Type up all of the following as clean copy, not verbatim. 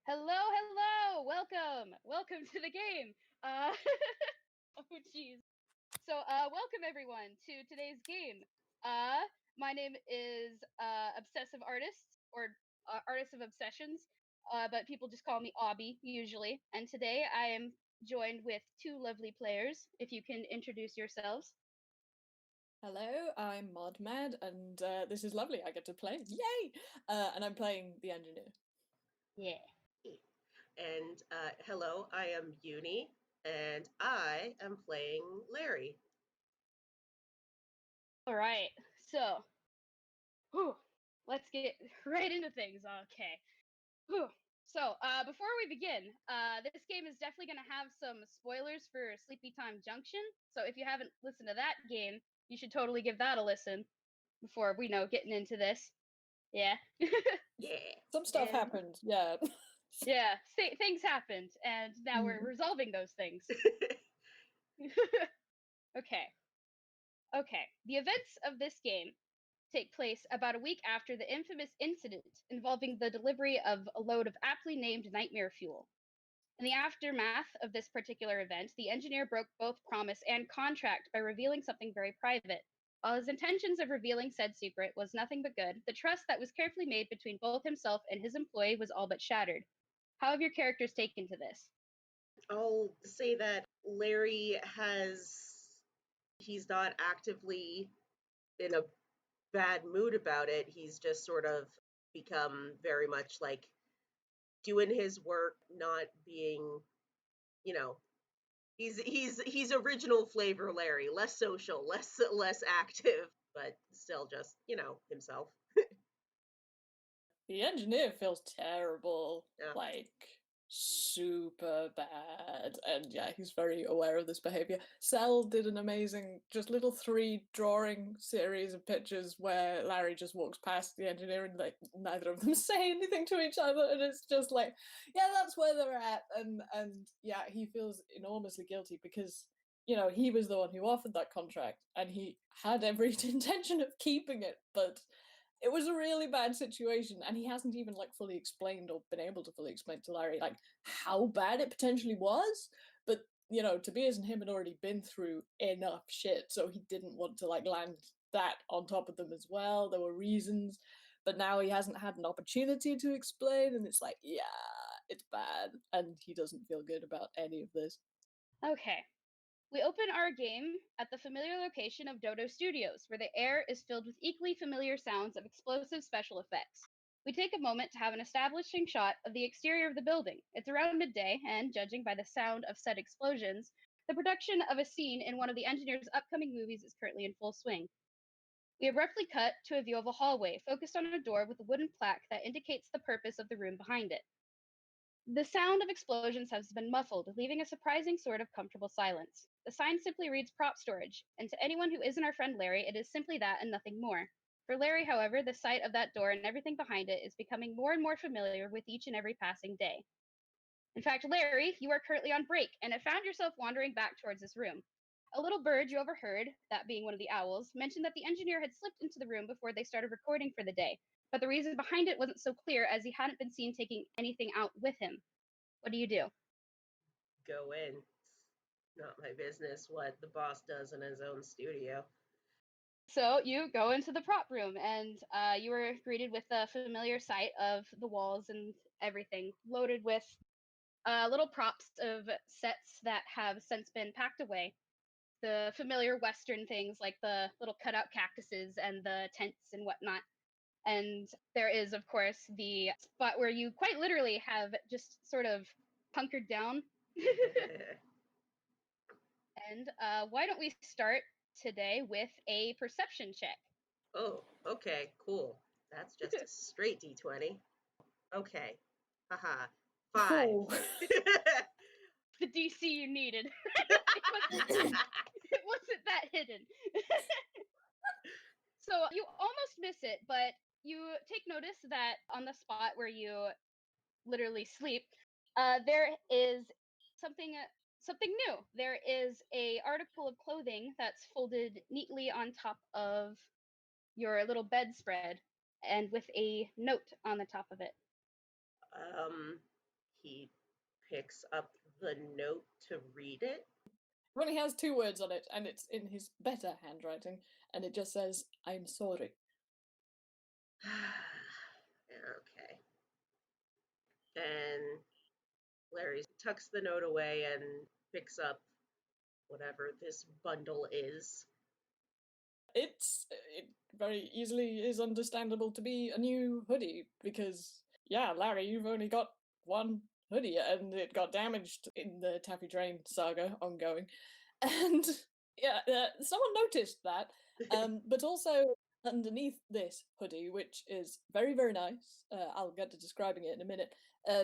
Hello, welcome to the game. Oh jeez. Welcome everyone to today's game. My name is Obsessive Artist or Artist of Obsessions, but people just call me Obby usually. And today I am joined with two lovely players. If you can introduce yourselves. Hello, I'm Mod Mad, and this is lovely. I get to play. Yay! And I'm playing the engineer. Yeah. And hello, I am Uni, and I am playing Larry. All right. So, let's get right into things. Okay. Whew. So, before we begin, this game is definitely going to have some spoilers for Sleepy Time Junction. So, if you haven't listened to that game, you should totally give that a listen before we know getting into this. Yeah. Yeah. Some stuff And happened, yeah. yeah, things happened, and now we're Mhm. resolving those things. Okay. Okay. The events of this game take place about a week after the infamous incident involving the delivery of a load of aptly named nightmare fuel. In the aftermath of this particular event, the engineer broke both promise and contract by revealing something very private. While his intentions of revealing said secret was nothing but good, the trust that was carefully made between both himself and his employee was all but shattered. How have your characters taken to this? I'll say that he's not actively in a bad mood about it. He's just sort of become very much like doing his work, not being, you know, he's original flavor Larry, less social, less active, but still just, himself. The engineer feels terrible, Yeah. like super bad, and yeah, he's very aware of this behavior. Cell did an amazing, just little 3 drawing series of pictures where Larry just walks past the engineer and like neither of them say anything to each other, and it's just like, yeah, that's where they're at, and yeah, he feels enormously guilty because he was the one who offered that contract and he had every intention of keeping it, but it was a really bad situation, and he hasn't even like fully explained or been able to fully explain to Larry like how bad it potentially was. But Tobias and him had already been through enough shit, so he didn't want to like land that on top of them as well. There were reasons, but now he hasn't had an opportunity to explain, and it's like, yeah, it's bad, and he doesn't feel good about any of this. Okay. We open our game at the familiar location of Dodo Studios, where the air is filled with equally familiar sounds of explosive special effects. We take a moment to have an establishing shot of the exterior of the building. It's around midday, and judging by the sound of said explosions, the production of a scene in one of the engineer's upcoming movies is currently in full swing. We abruptly cut to a view of a hallway, focused on a door with a wooden plaque that indicates the purpose of the room behind it. The sound of explosions has been muffled, leaving a surprising sort of comfortable silence. The sign simply reads prop storage, and to anyone who isn't our friend Larry, it is simply that and nothing more. For Larry, however, the sight of that door and everything behind it is becoming more and more familiar with each and every passing day. In fact, Larry, you are currently on break and have found yourself wandering back towards this room. A little bird you overheard, that being one of the owls, mentioned that the engineer had slipped into the room before they started recording for the day, but the reason behind it wasn't so clear as he hadn't been seen taking anything out with him. What do you do? Go in. It's not my business what the boss does in his own studio. So you go into the prop room, and you are greeted with the familiar sight of the walls and everything loaded with little props of sets that have since been packed away. The familiar Western things like the little cutout cactuses and the tents and whatnot. And there is, of course, the spot where you quite literally have just sort of hunkered down. And why don't we start today with a perception check? Oh, okay, cool. That's just a straight D20. Okay. Haha. 5. Oh. The DC you needed. It wasn't that hidden. So you almost miss it, but you take notice that on the spot where you literally sleep, there is something something new. There is a article of clothing that's folded neatly on top of your little bedspread, and with a note on the top of it. he picks up the note to read it. It only has 2 words on it, and it's in his better handwriting, and it just says, "I'm sorry." Okay. And Larry tucks the note away and picks up whatever this bundle is. It very easily is understandable to be a new hoodie, because, yeah, Larry, you've only got one hoodie, and it got damaged in the Taffy Train saga ongoing. And, yeah, someone noticed that. But also, underneath this hoodie, which is very, very nice, I'll get to describing it in a minute,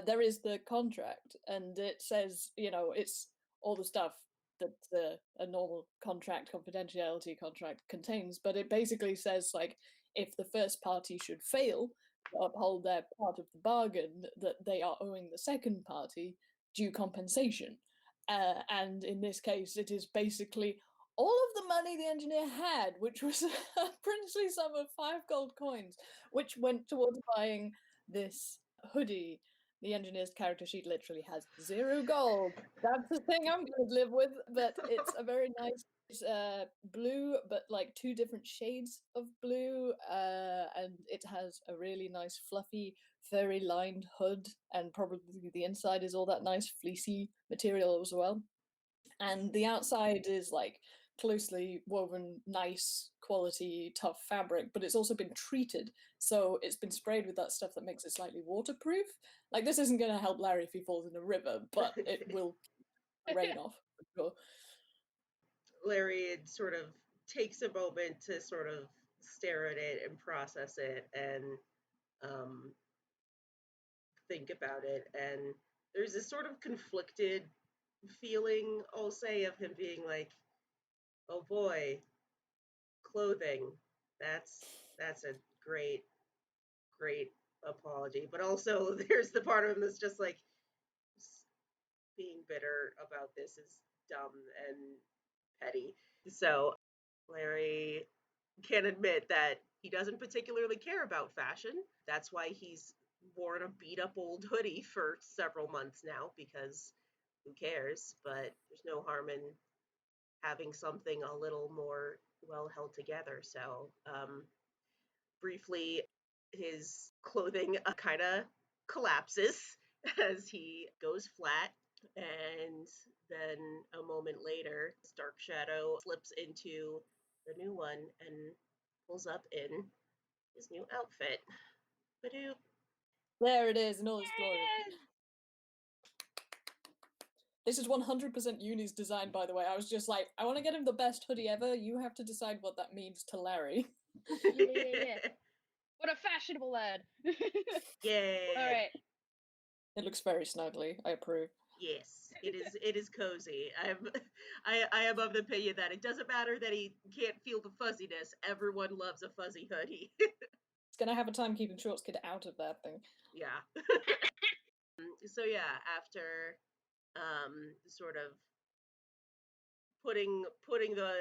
there is the contract, and it says, it's all the stuff that a normal contract, confidentiality contract contains, but it basically says, like, if the first party should fail to uphold their part of the bargain, that they are owing the second party due compensation. And in this case, it is basically all of the money the engineer had, which was a princely sum of 5 gold coins, which went towards buying this hoodie. The engineer's character sheet literally has 0 gold. That's the thing I'm going to live with, but it's a very nice, it's blue, but like 2 different shades of blue, and it has a really nice fluffy, furry lined hood, and probably the inside is all that nice fleecy material as well. And the outside is like closely woven, nice quality, tough fabric, but it's also been treated. So it's been sprayed with that stuff that makes it slightly waterproof. Like, this isn't going to help Larry if he falls in a river, but it will keep the rain off, for sure. Larry sort of takes a moment to sort of stare at it and process it and think about it. And there's this sort of conflicted feeling, I'll say, of him being like, oh boy, clothing. That's a great apology. But also there's the part of him that's just like, being bitter about this is dumb and petty. So Larry can admit that he doesn't particularly care about fashion. That's why he's worn a beat up old hoodie for several months now, because who cares? But there's no harm in having something a little more well held together. So briefly, his clothing kind of collapses as he goes flat. And then a moment later, his dark shadow slips into the new one and pulls up in his new outfit. Ba-doop. There it is in all its glory. Yes! This is 100% Uni's design, by the way. I was just like, I want to get him the best hoodie ever. You have to decide what that means to Larry. Yeah. What a fashionable lad. Yeah. All right. It looks very snugly. I approve. Yes, it is cozy. I am of the opinion that it doesn't matter that he can't feel the fuzziness. Everyone loves a fuzzy hoodie. It's gonna have a time keeping Shorts Kid out of that thing. Yeah. So yeah, after sort of putting the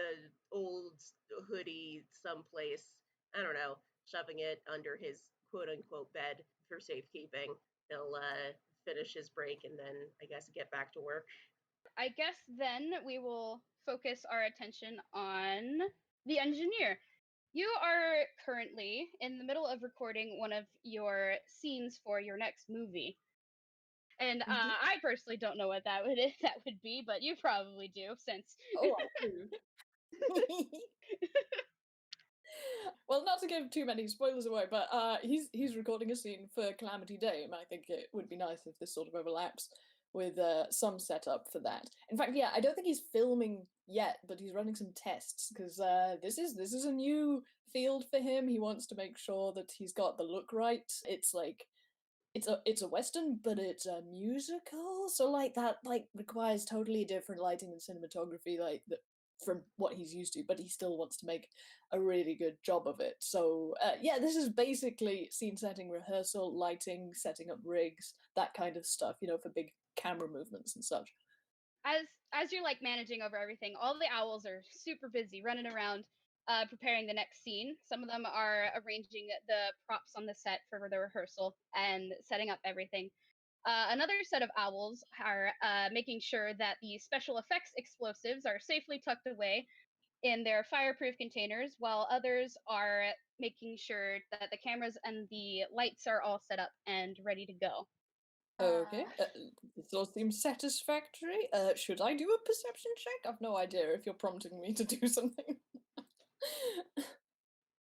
old hoodie someplace, I don't know, shoving it under his quote unquote bed for safekeeping, he'll finish his break and then I guess get back to work. I guess then we will focus our attention on the engineer. You are currently in the middle of recording one of your scenes for your next movie. And I personally don't know what that would be, but you probably do, since Oh, I do. Well, not to give too many spoilers away, but he's recording a scene for Calamity Dame. I think it would be nice if this sort of overlaps with some setup for that. In fact, yeah, I don't think he's filming yet, but he's running some tests because this is a new field for him. He wants to make sure that he's got the look right. It's like it's a western, but it's a musical, so like that requires totally different lighting and cinematography, like from what he's used to, but he still wants to make a really good job of it. So yeah, this is basically scene setting, rehearsal, lighting, setting up rigs, that kind of stuff, for big camera movements and such. As you're like managing over everything, all the owls are super busy running around preparing the next scene. Some of them are arranging the props on the set for the rehearsal and setting up everything. Another set of owls are making sure that the special effects explosives are safely tucked away in their fireproof containers, while others are making sure that the cameras and the lights are all set up and ready to go. Okay, this all seems satisfactory. Should I do a perception check? I've no idea if you're prompting me to do something.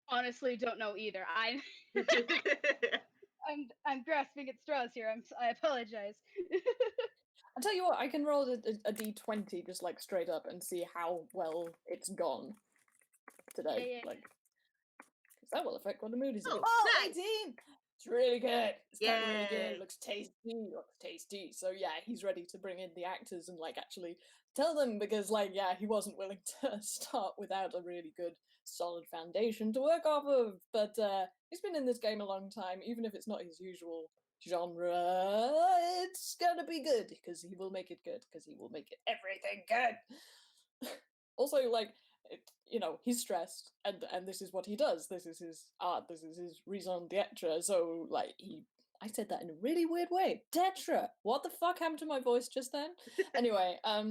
Honestly, don't know either. I'm grasping at straws here. I apologize. I'll tell you what, I can roll a d20 just like straight up and see how well it's gone today. Yeah. Like, because that will affect what the mood is. Oh, nice. 18! It's really good. It's done really good. Yay. It looks tasty. Looks tasty. So yeah, he's ready to bring in the actors and like actually tell them because like yeah, he wasn't willing to start without a really good solid foundation to work off of. But he's been in this game a long time, even if it's not his usual genre, it's gonna be good because he will make it good because he will make it everything good. Also, like you know, he's stressed, and this is what he does. This is his art. This is his raison d'être. So like I said that in a really weird way. D'être. What the fuck happened to my voice just then? Anyway, I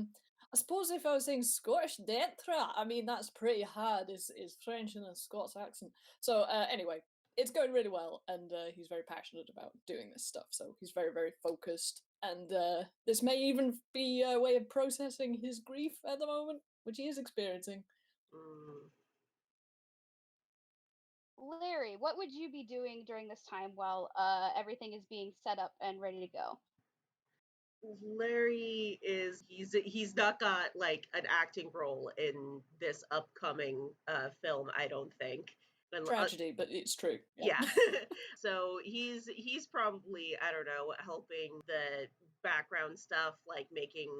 suppose if I was saying Scottish d'être, I mean that's pretty hard. Is French in a Scots accent. So anyway, it's going really well, and he's very passionate about doing this stuff. So he's very, very focused, and this may even be a way of processing his grief at the moment, which he is experiencing. Larry, what would you be doing during this time while everything is being set up and ready to go? Larry he's not got like an acting role in this upcoming film, I don't think. Tragedy, but it's true. Yeah. So he's probably, I don't know, helping the background stuff, like making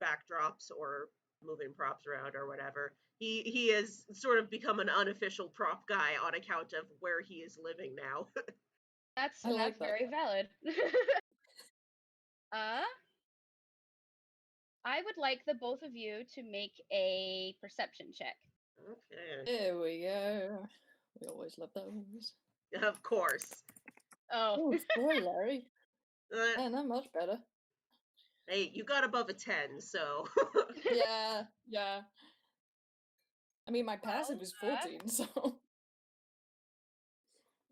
backdrops or moving props around or whatever. He has sort of become an unofficial prop guy on account of where he is living now. That's that. very valid. I would like the both of you to make a perception check. Okay. There we go. We always love those. Of course. Oh, boy, Larry. Man, not much better. Hey, you got above a 10, so. Yeah. I mean, my passive is 14, so.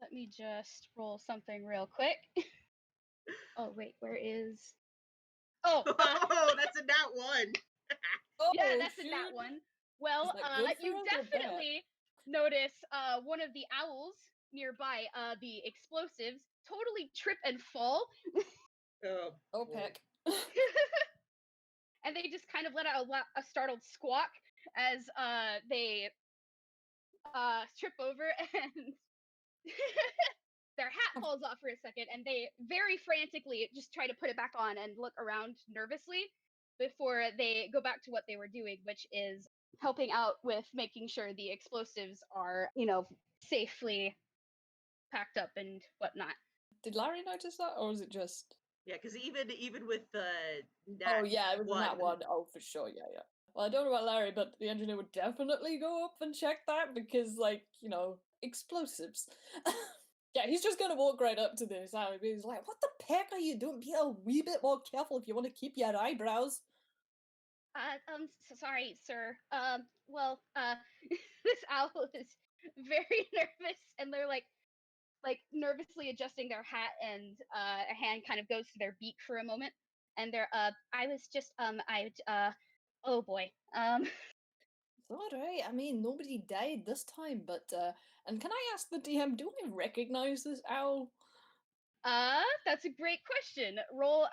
Let me just roll something real quick. Oh, wait, where is... Oh! Oh, that's a nat 1! Yeah, that's a nat 1. Well, you definitely notice one of the owls nearby, the explosives, totally trip and fall. Oh, heck. And they just kind of let out a startled squawk as they trip over and their hat falls off for a second, and they very frantically just try to put it back on and look around nervously before they go back to what they were doing, which is helping out with making sure the explosives are, safely packed up and whatnot. Did Larry notice that, or was it just... Yeah, because even with the nat it was nat 1. Oh, for sure, yeah. Well, I don't know about Larry, but the engineer would definitely go up and check that because, like, explosives. Yeah, he's just gonna walk right up to this owl. He's like, "What the heck are you doing? Be a wee bit more careful if you want to keep your eyebrows." Sorry, sir. This owl is very nervous, and they're like nervously adjusting their hat, and a hand kind of goes to their beak for a moment, and they're oh boy. It's alright. I mean, nobody died this time, but and can I ask the DM, do I recognize this owl? That's a great question. Roll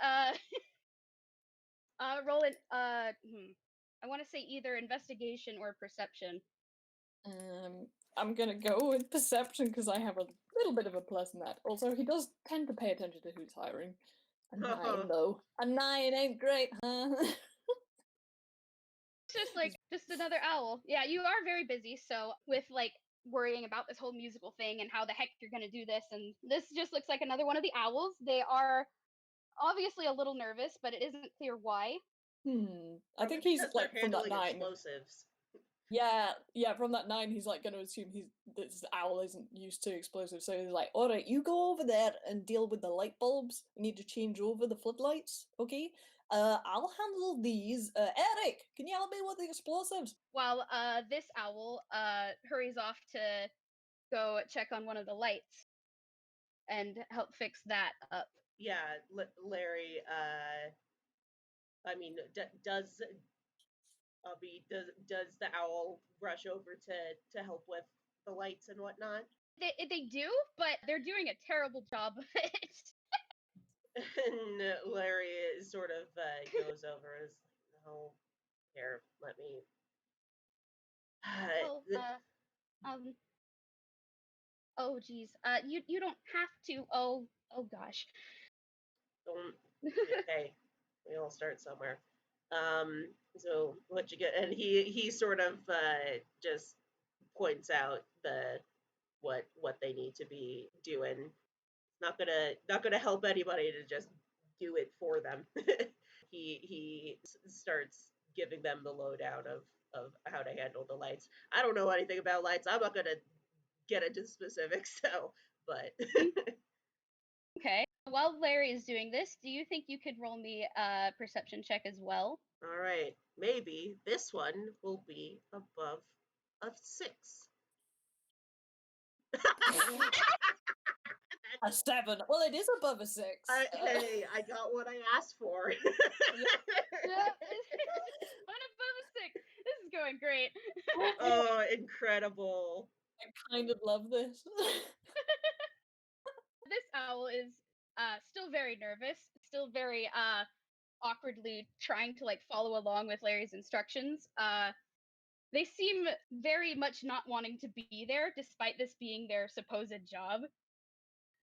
roll an I want to say either investigation or perception. I'm gonna go with perception because I have a little bit of a plus in that. Also, he does tend to pay attention to who's hiring. A 9 though. A 9 ain't great, huh? It's just another owl. Yeah, you are very busy, so with worrying about this whole musical thing and how the heck you're gonna do this, and this just looks like another one of the owls. They are obviously a little nervous, but it isn't clear why. I think he's like from that 9. Explosives. Yeah, from that 9, he's like going to assume this owl isn't used to explosives, so he's like, all right, you go over there and deal with the light bulbs. You need to change over the floodlights, okay? I'll handle these. Eric, can you help me with the explosives? While this owl hurries off to go check on one of the lights and help fix that up. Yeah, Larry, I mean, does the owl rush over to help with the lights and whatnot? They do, but they're doing a terrible job of it. And Larry sort of goes over and is like, no, here, let me. Oh geez. You don't have to. Oh gosh. Don't. Okay, we all start somewhere. So what you get, and he sort of just points out what they need to be doing. Not gonna help anybody to just do it for them. he starts giving them the lowdown of how to handle the lights. I don't know anything about lights. I'm not gonna get into specifics, so but Okay. While Larry is doing this, do you think you could roll me a perception check as well? all right, maybe this one will be above a 6. A 7. Well, it is above a 6. Hey, I got what I asked for. Yeah, one above a 6. This is going great. Oh, incredible. I kind of love this. This owl is still very nervous, still very awkwardly trying to like follow along with Larry's instructions. They seem very much not wanting to be there despite this being their supposed job.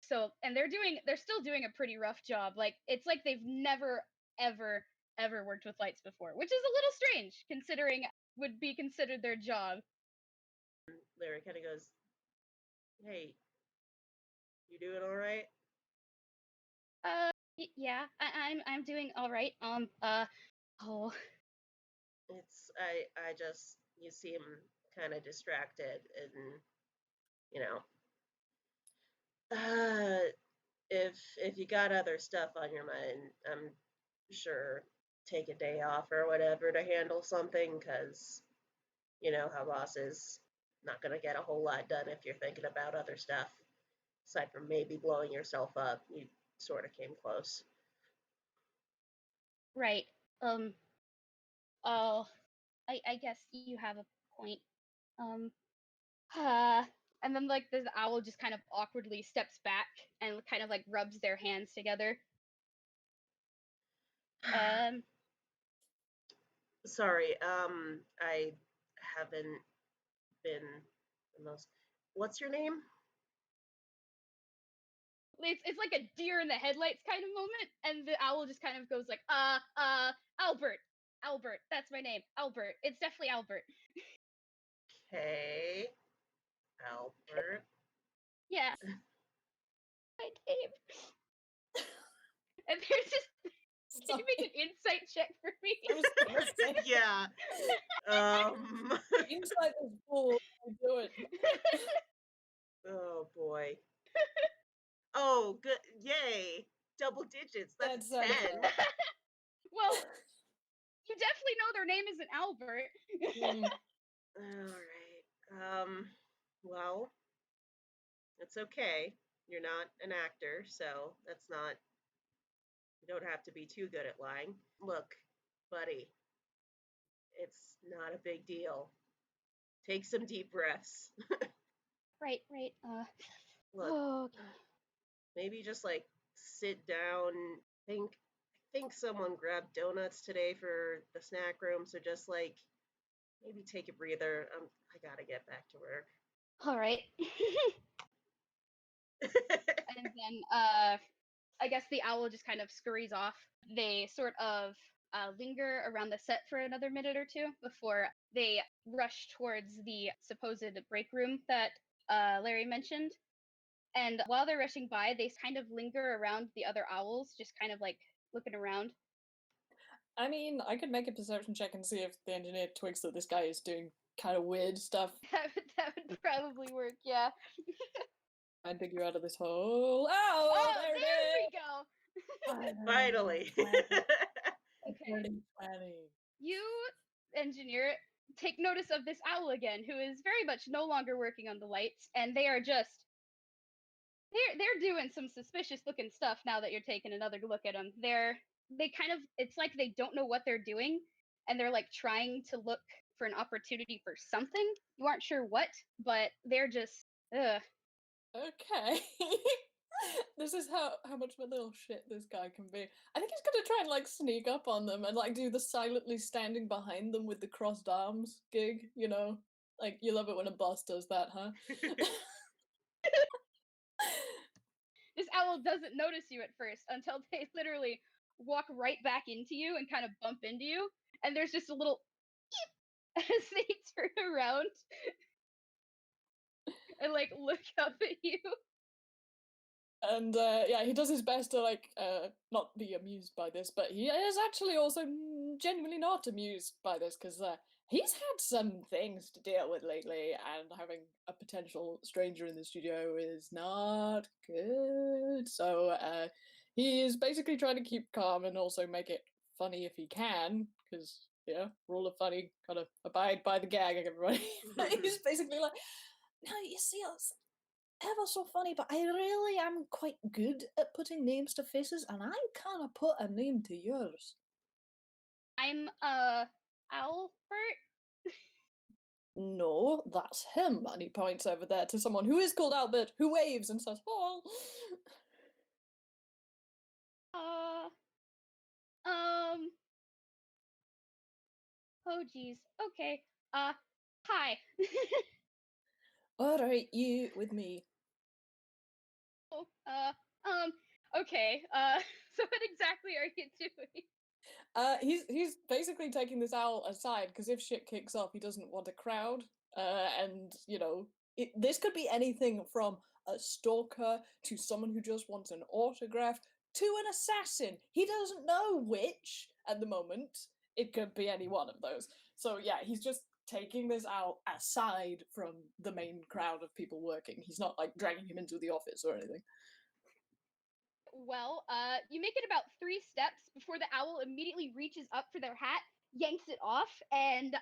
So, and they're still doing a pretty rough job. Like it's like they've never ever worked with lights before, which is a little strange considering would be considered their job. Larry kind of goes, "Hey, you doing all right?" Yeah, I'm doing all right. Oh. It's I just you seem kind of distracted and you know, if you got other stuff on your mind, I'm sure take a day off or whatever to handle something because you know how boss is not gonna get a whole lot done if you're thinking about other stuff aside from maybe blowing yourself up. You sort of came close. Right. Oh, I guess you have a point. Um, and then like the owl just kind of awkwardly steps back and kind of like rubs their hands together. Um, Sorry, I haven't been the most. What's your name? it's like a deer in the headlights kind of moment, and the owl just kind of goes like, Albert, that's my name, Albert. It's definitely Albert. Okay, Albert. Yeah, my name. And there's just. Can you make an insight check for me? Yeah. Insight is cool. I do it. Oh boy. Oh, good. Yay. Double digits. That's 10. Well, you definitely know their name isn't Albert. All right. Well, it's okay. You're not an actor, so that's not. You don't have to be too good at lying. Look, buddy, it's not a big deal. Take some deep breaths. Right. Look, Okay. maybe just like sit down. I think someone grabbed donuts today for the snack room, so just like maybe take a breather. I gotta get back to work. All right. And then I guess the owl just kind of scurries off. They sort of linger around the set for another minute or two before they rush towards the supposed break room that Larry mentioned. And while they're rushing by, they kind of linger around the other owls, just kind of like looking around. I mean, I could make a perception check and see if the engineer twigs that this guy is doing kind of weird stuff. That would probably work, yeah. Try and dig you out of this hole. Oh, there it is! we go. Finally. Okay. 20. You, engineer, take notice of this owl again, who is very much no longer working on the lights, and they are just they're doing some suspicious looking stuff now that you're taking another look at them. They kind of, it's like they don't know what they're doing, and they're like trying to look for an opportunity for something. You aren't sure what, but they're just ugh. Okay. This is how much of a little shit this guy can be. I think he's gonna try and like sneak up on them and like do the silently standing behind them with the crossed arms gig, you know? Like you love it when a boss does that, huh? This owl doesn't notice you at first until they literally walk right back into you and kind of bump into you, and there's just a little eep as they turn around and like look up at you. And yeah, he does his best to like not be amused by this, but he is actually also genuinely not amused by this because he's had some things to deal with lately, and having a potential stranger in the studio is not good. So he is basically trying to keep calm and also make it funny if he can, because yeah, rule of funny, gotta abide by the gag, everybody. He's basically like, no, you see us ever so funny, but I really am quite good at putting names to faces, and I kind of put a name to yours. I'm Albert. No, that's him. And he points over there to someone who is called Albert, who waves and says, "Oh." Um. Oh geez. Okay. Hi. All right, you with me. Oh, okay. So what exactly are you doing? He's basically taking this owl aside because if shit kicks off, he doesn't want a crowd. And you know, this could be anything from a stalker to someone who just wants an autograph to an assassin. He doesn't know which at the moment. It could be any one of those. So yeah, he's just taking this owl aside from the main crowd of people working. He's not like dragging him into the office or anything. Well, you make it about 3 steps before the owl immediately reaches up for their hat, yanks it off, and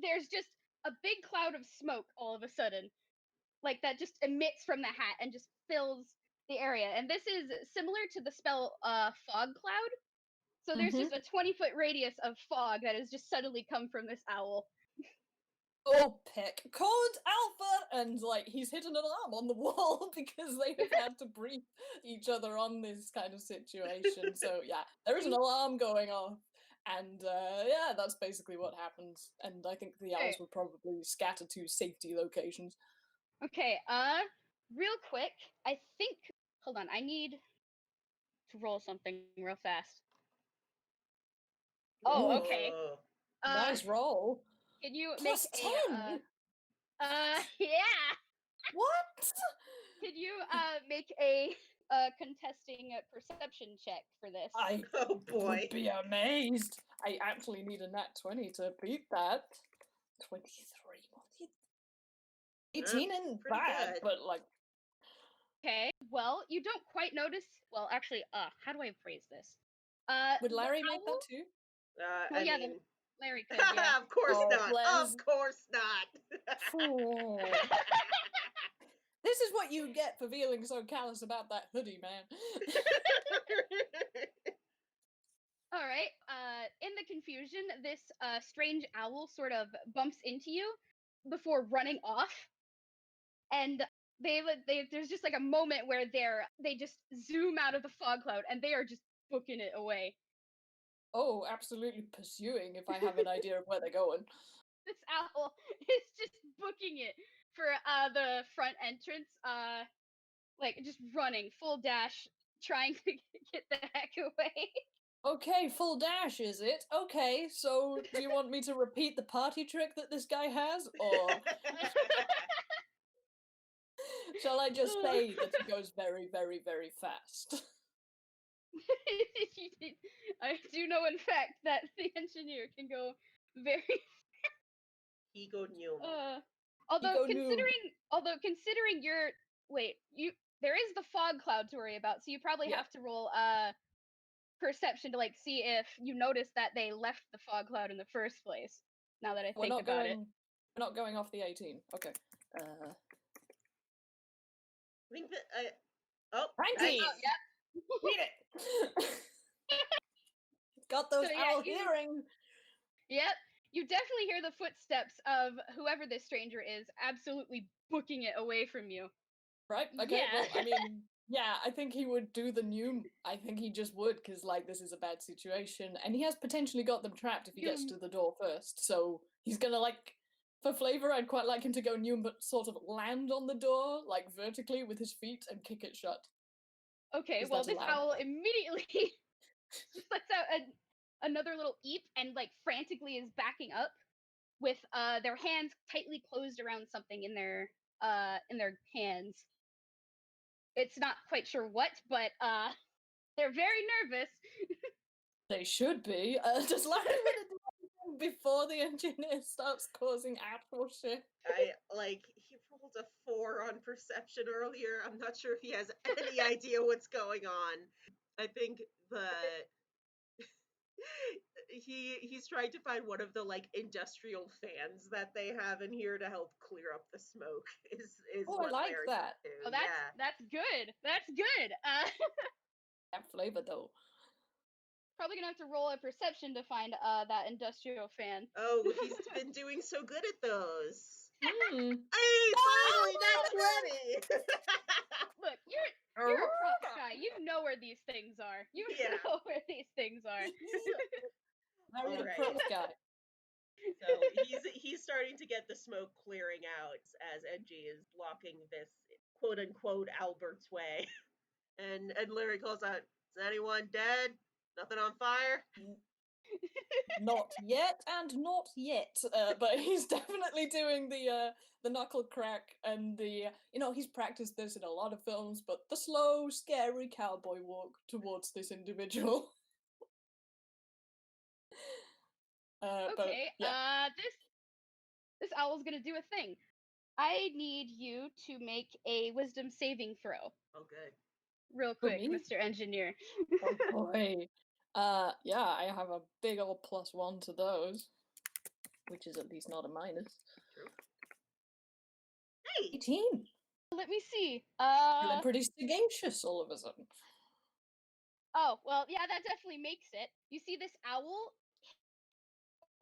there's just a big cloud of smoke all of a sudden, like that just emits from the hat and just fills the area. And this is similar to the spell fog cloud. So there's Mm-hmm. just a 20-foot radius of fog that has just suddenly come from this owl. Oh, pick code Alpha, and like he's hit an alarm on the wall because they have had to brief each other on this kind of situation. So yeah, there is an alarm going off, and yeah, that's basically what happens. And I think the owls will probably scatter to safety locations. Okay, real quick, I think. Hold on, I need to roll something real fast. Oh, okay. Nice roll. Can you Plus make 10. Yeah. What? Can you make a contesting perception check for this? I Oh boy. would be amazed. I actually need a nat 20 to beat that. 23. 18 and pretty bad, good. but like. Okay. Well, you don't quite notice. Well, actually, how do I phrase this? Would Larry the make that owl- too? Well, I yeah, mean, Larry could. Yeah. of course Oh, not. bless. Of course not. Oh. This is what you get for feeling so callous about that hoodie, man. All right. In the confusion, this strange owl sort of bumps into you before running off, and there's just like a moment where they just zoom out of the fog cloud and they are just booking it away. Oh, absolutely pursuing if I have an idea of where they're going. This owl is just booking it for the front entrance, like just running full dash, trying to get the heck away. Okay, full dash, is it? Okay, so do you want me to repeat the party trick that this guy has, or shall I just say that he goes very, very, very fast? I do know, in fact, that the engineer can go very He go new. Although go new. considering there is the fog cloud to worry about, so you probably have to roll perception to like see if you notice that they left the fog cloud in the first place. Now that I think about it. We're not going off the 18. Okay. I think that 19! Oh, yeah. Read it! Got those owl hearing! Yep. You definitely hear the footsteps of whoever this stranger is absolutely booking it away from you. Right? Okay, Yeah. well, I mean, yeah, I think he would do the new. I think he just would, because, like, this is a bad situation. And he has potentially got them trapped if he gets to the door first. So he's gonna, like, for flavor, I'd quite like him to go new, but sort of land on the door, like, vertically with his feet and kick it shut. Okay, well, this owl immediately lets out another little eep and, like, frantically is backing up with their hands tightly closed around something in their hands. It's not quite sure what, but they're very nervous. They should be. Just let him before the engineer starts causing actual shit. He rolled a 4 on perception earlier. I'm not sure if he has any idea what's going on. I think he's trying to find one of the like industrial fans that they have in here to help clear up the smoke. I like that. Oh, that's good. That's good. That flavor though. Probably gonna have to roll a perception to find that industrial fan. Oh, he's been doing so good at those. Hey, finally, that's 20. Look, you're a prop guy. You know where these things are. You know where these things are. I'm a prop guy. So he's starting to get the smoke clearing out as NG is blocking this quote unquote Albert's way. And Larry calls out, "Is anyone dead? Nothing on fire?" Not yet, and not yet. But he's definitely doing the knuckle crack and the he's practiced this in a lot of films, but the slow, scary cowboy walk towards this individual. Okay, but, yeah. this owl's gonna do a thing. I need you to make a wisdom saving throw. Oh, good. Real quick, Mr. Engineer. Oh boy. Yeah, I have a big old +1 to those, which is at least not a minus. True. Hey! 18! Let me see. Feeling pretty sagacious all of a sudden. Oh, well, yeah, that definitely makes it. You see this owl,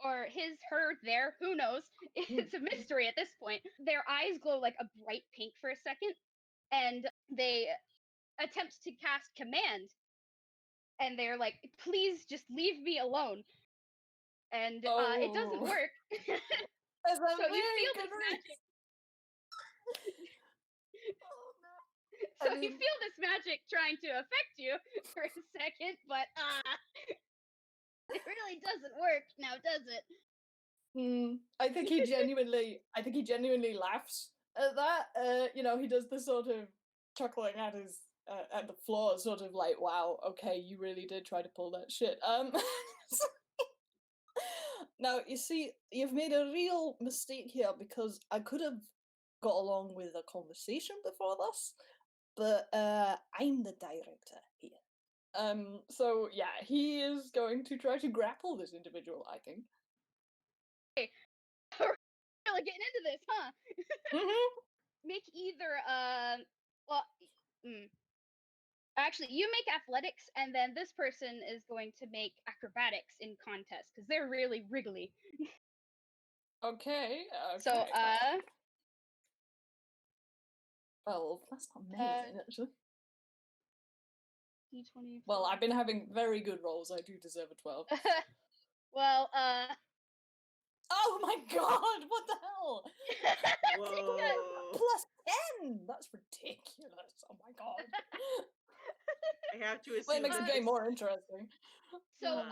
or his, her, their, who knows? It's a mystery at this point. Their eyes glow like a bright pink for a second, and they attempt to cast command. And they're like, "Please just leave me alone." And it doesn't work. So you feel this magic. You feel this magic trying to affect you for a second, but it really doesn't work now, does it? I think he genuinely laughs at that. He does the sort of chuckling at his at the floor, sort of like, "Wow, okay, you really did try to pull that shit." Now you see, you've made a real mistake here, because I could have got along with a conversation before this, but I'm the director here. So yeah, he is going to try to grapple this individual, I think. Okay. We're really getting into this, huh? Make either actually, you make athletics, and then this person is going to make acrobatics in contest, because they're really wriggly. Okay. So, well, that's not amazing, actually. D20. Well, I've been having very good rolls. I do deserve a 12. Well, Oh my god! What the hell? Whoa. +10! That's ridiculous. Oh my god. I have to assume Well, it makes the game more interesting. So,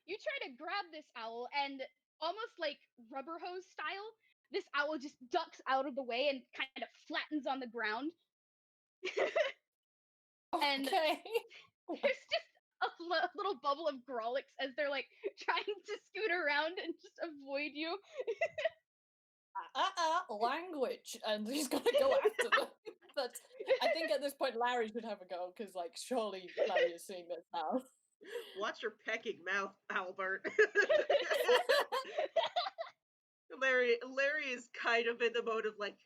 you try to grab this owl, and almost like rubber hose style, this owl just ducks out of the way and kind of flattens on the ground. And there's just a little bubble of Grolix as they're like trying to scoot around and just avoid you. language, and he's gonna go after them. But I think at this point Larry should have a go, because, like, surely Larry is seeing this now. Watch your pecking mouth, Albert. Larry is kind of in the mode of like,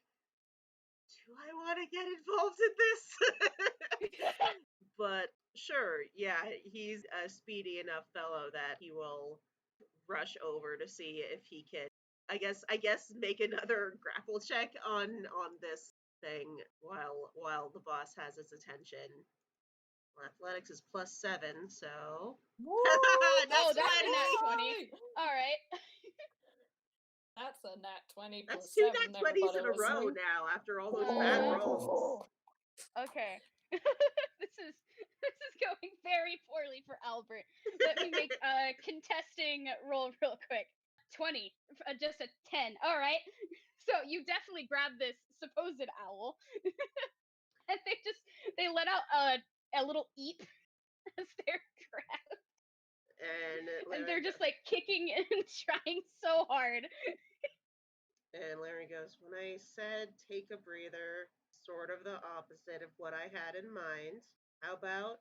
do I want to get involved in this? But sure, yeah, he's a speedy enough fellow that he will rush over to see if he can, I guess make another grapple check on this thing while the boss has his attention. Athletics is +7, so Oh, that's a nat 20. All right. That's a nat 20 That's plus 2 7. nat 20s in a row listening. now after all those bad rolls. Okay. this is going very poorly for Albert. Let me make a contesting roll real quick. 20, just a 10. All right. So you definitely grab this supposed owl, and they let out a little eep as they're grabbed, and they're just like kicking and trying so hard. And Larry goes, when I said take a breather, sort of the opposite of what I had in mind. How about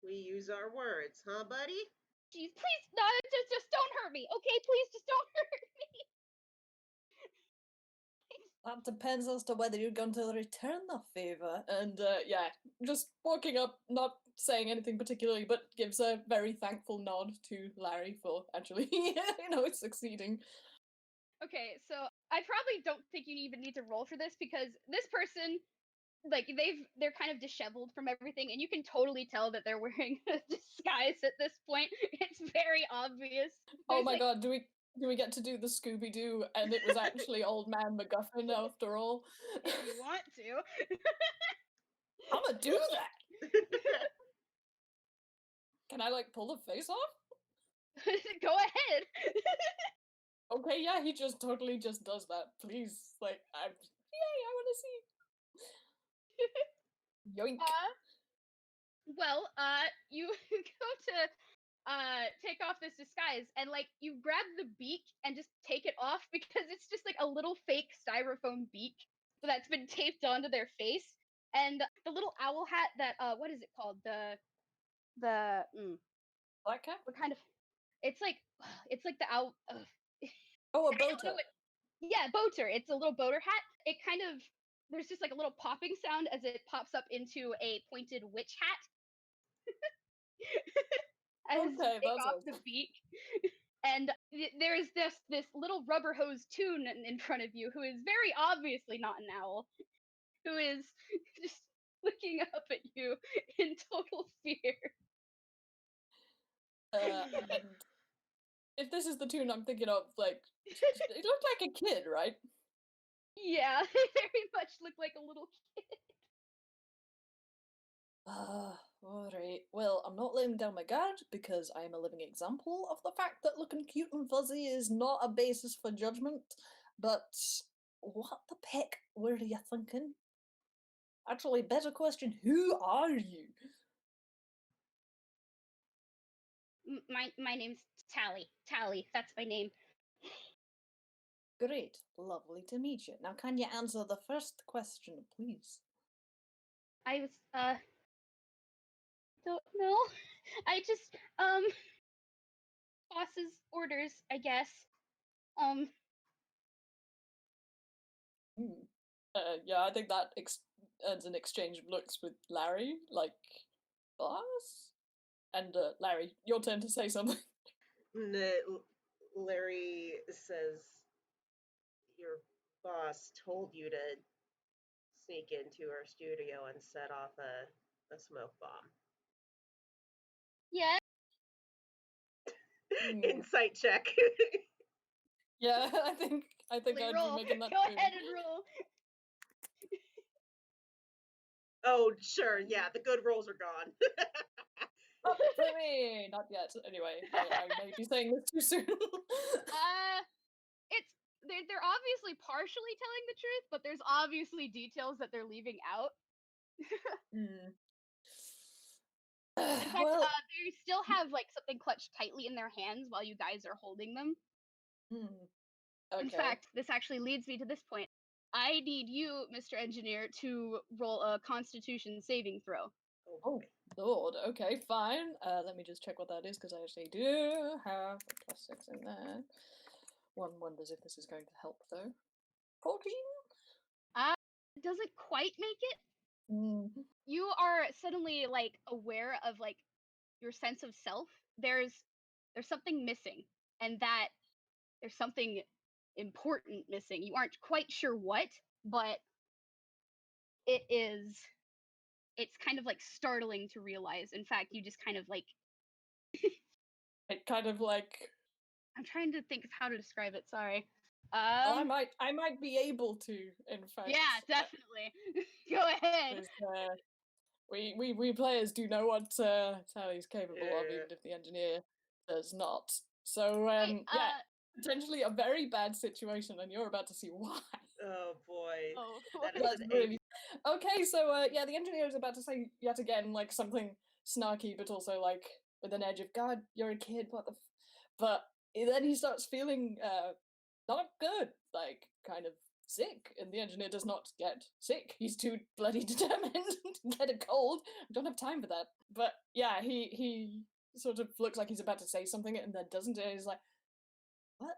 we use our words, huh, buddy? Jeez, please, no, just don't hurt me, okay? Please, just don't hurt me. That depends as to whether you're going to return the favor. And yeah, just walking up, not saying anything particularly, but gives a very thankful nod to Larry for actually, succeeding. Okay, so I probably don't think you even need to roll for this, because this person, like, they're kind of disheveled from everything, and you can totally tell that they're wearing a disguise at this point. It's very obvious. Oh my god, do we get to do the Scooby-Doo and it was actually Old Man MacGuffin after all? If you want to. I'm gonna do that! Can I, like, pull the face off? Go ahead. Okay, yeah, he just totally just does that. Please, like, I want to see. Yoink. Well, you go to take off this disguise, and like you grab the beak and just take it off, because it's just like a little fake styrofoam beak that's been taped onto their face, and the little owl hat that what is it called, the Black cat? what kind of, it's like the owl, Oh, a I don't know boater. yeah, boater. It's a little boater hat. It kind of, there's just like a little popping sound as it pops up into a pointed witch hat. As you Okay, take that's off awesome. the beak. And there's this little rubber hose Toon in front of you, who is very obviously not an owl, who is just looking up at you in total fear. And if this is the Toon I'm thinking of, like, it looked like a kid, right? Yeah, they very much look like a little kid. Alright. Well, I'm not letting down my guard, because I am a living example of the fact that looking cute and fuzzy is not a basis for judgment. But what the peck were you thinking? Actually, better question, who are you? My name's Tally. Tally, that's my name. Great, lovely to meet you. Now, can you answer the first question, please? I was, don't know. I just, boss's orders, I guess. Yeah, I think that ends an exchange of looks with Larry, like, boss? And Larry, your turn to say something. Larry says, your boss told you to sneak into our studio and set off a smoke bomb. Yeah. Insight check. Yeah, I think I'd be making that. Go ahead and roll. Oh, sure, yeah, the good rolls are gone. Not for me, not yet. Anyway, I may be saying this too soon. They're obviously partially telling the truth, but there's obviously details that they're leaving out. In fact, Well, they still have like something clutched tightly in their hands while you guys are holding them. In Okay. fact, this actually leads me to this point. I need you, Mr. Engineer, to roll a Constitution saving throw. Oh, Lord. Okay, fine. Let me just check what that is, because I actually do have a +6 in there. One wonders if this is going to help, though. 14? Doesn't quite make it. Mm. You are suddenly like aware of like your sense of self. There's something missing, and that there's something important missing. You aren't quite sure what, but it's kind of like startling to realize. In fact, you just kind of like It kind of like... I'm trying to think of how to describe it. Sorry. Well, I might be able to, in fact. Yeah, definitely. Go ahead. We players do know what Tally's capable of, Yeah. even if the engineer does not. So, Wait, yeah, potentially a very bad situation, and you're about to see why. Oh boy. Oh, That what is That's an really... Okay, so, yeah, the engineer is about to say yet again, like, something snarky, but also, like, with an edge of, God, you're a kid, what the But then he starts feeling, not good, like, kind of sick, and the engineer does not get sick. He's too bloody determined to get a cold. I don't have time for that. But yeah, he sort of looks like he's about to say something and then doesn't, and he's like, what?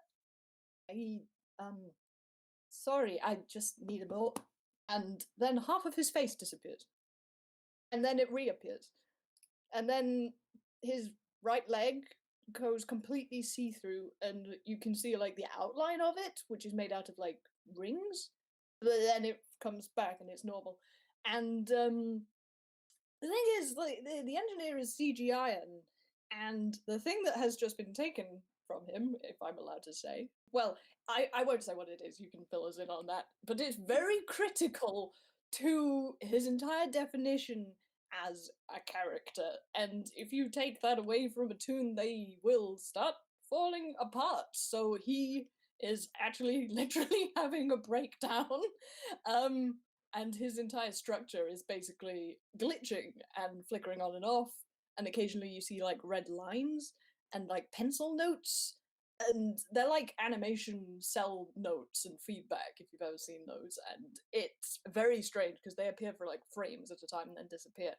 Sorry, I just need a boat. And then half of his face disappears. And then it reappears. And then his right leg goes completely see-through, and you can see like the outline of it, which is made out of like rings, but then it comes back and it's normal. And the thing is, like, the engineer is CGI, and the thing that has just been taken from him, if I'm allowed to say, well, I won't say what it is, you can fill us in on that, but it's very critical to his entire definition as a character, and if you take that away from a toon, they will start falling apart. So he is actually literally having a breakdown, and his entire structure is basically glitching and flickering on and off, and occasionally you see like red lines and like pencil notes, and they're like animation cell notes and feedback, if you've ever seen those, and it's very strange because they appear for like frames at a time and then disappear.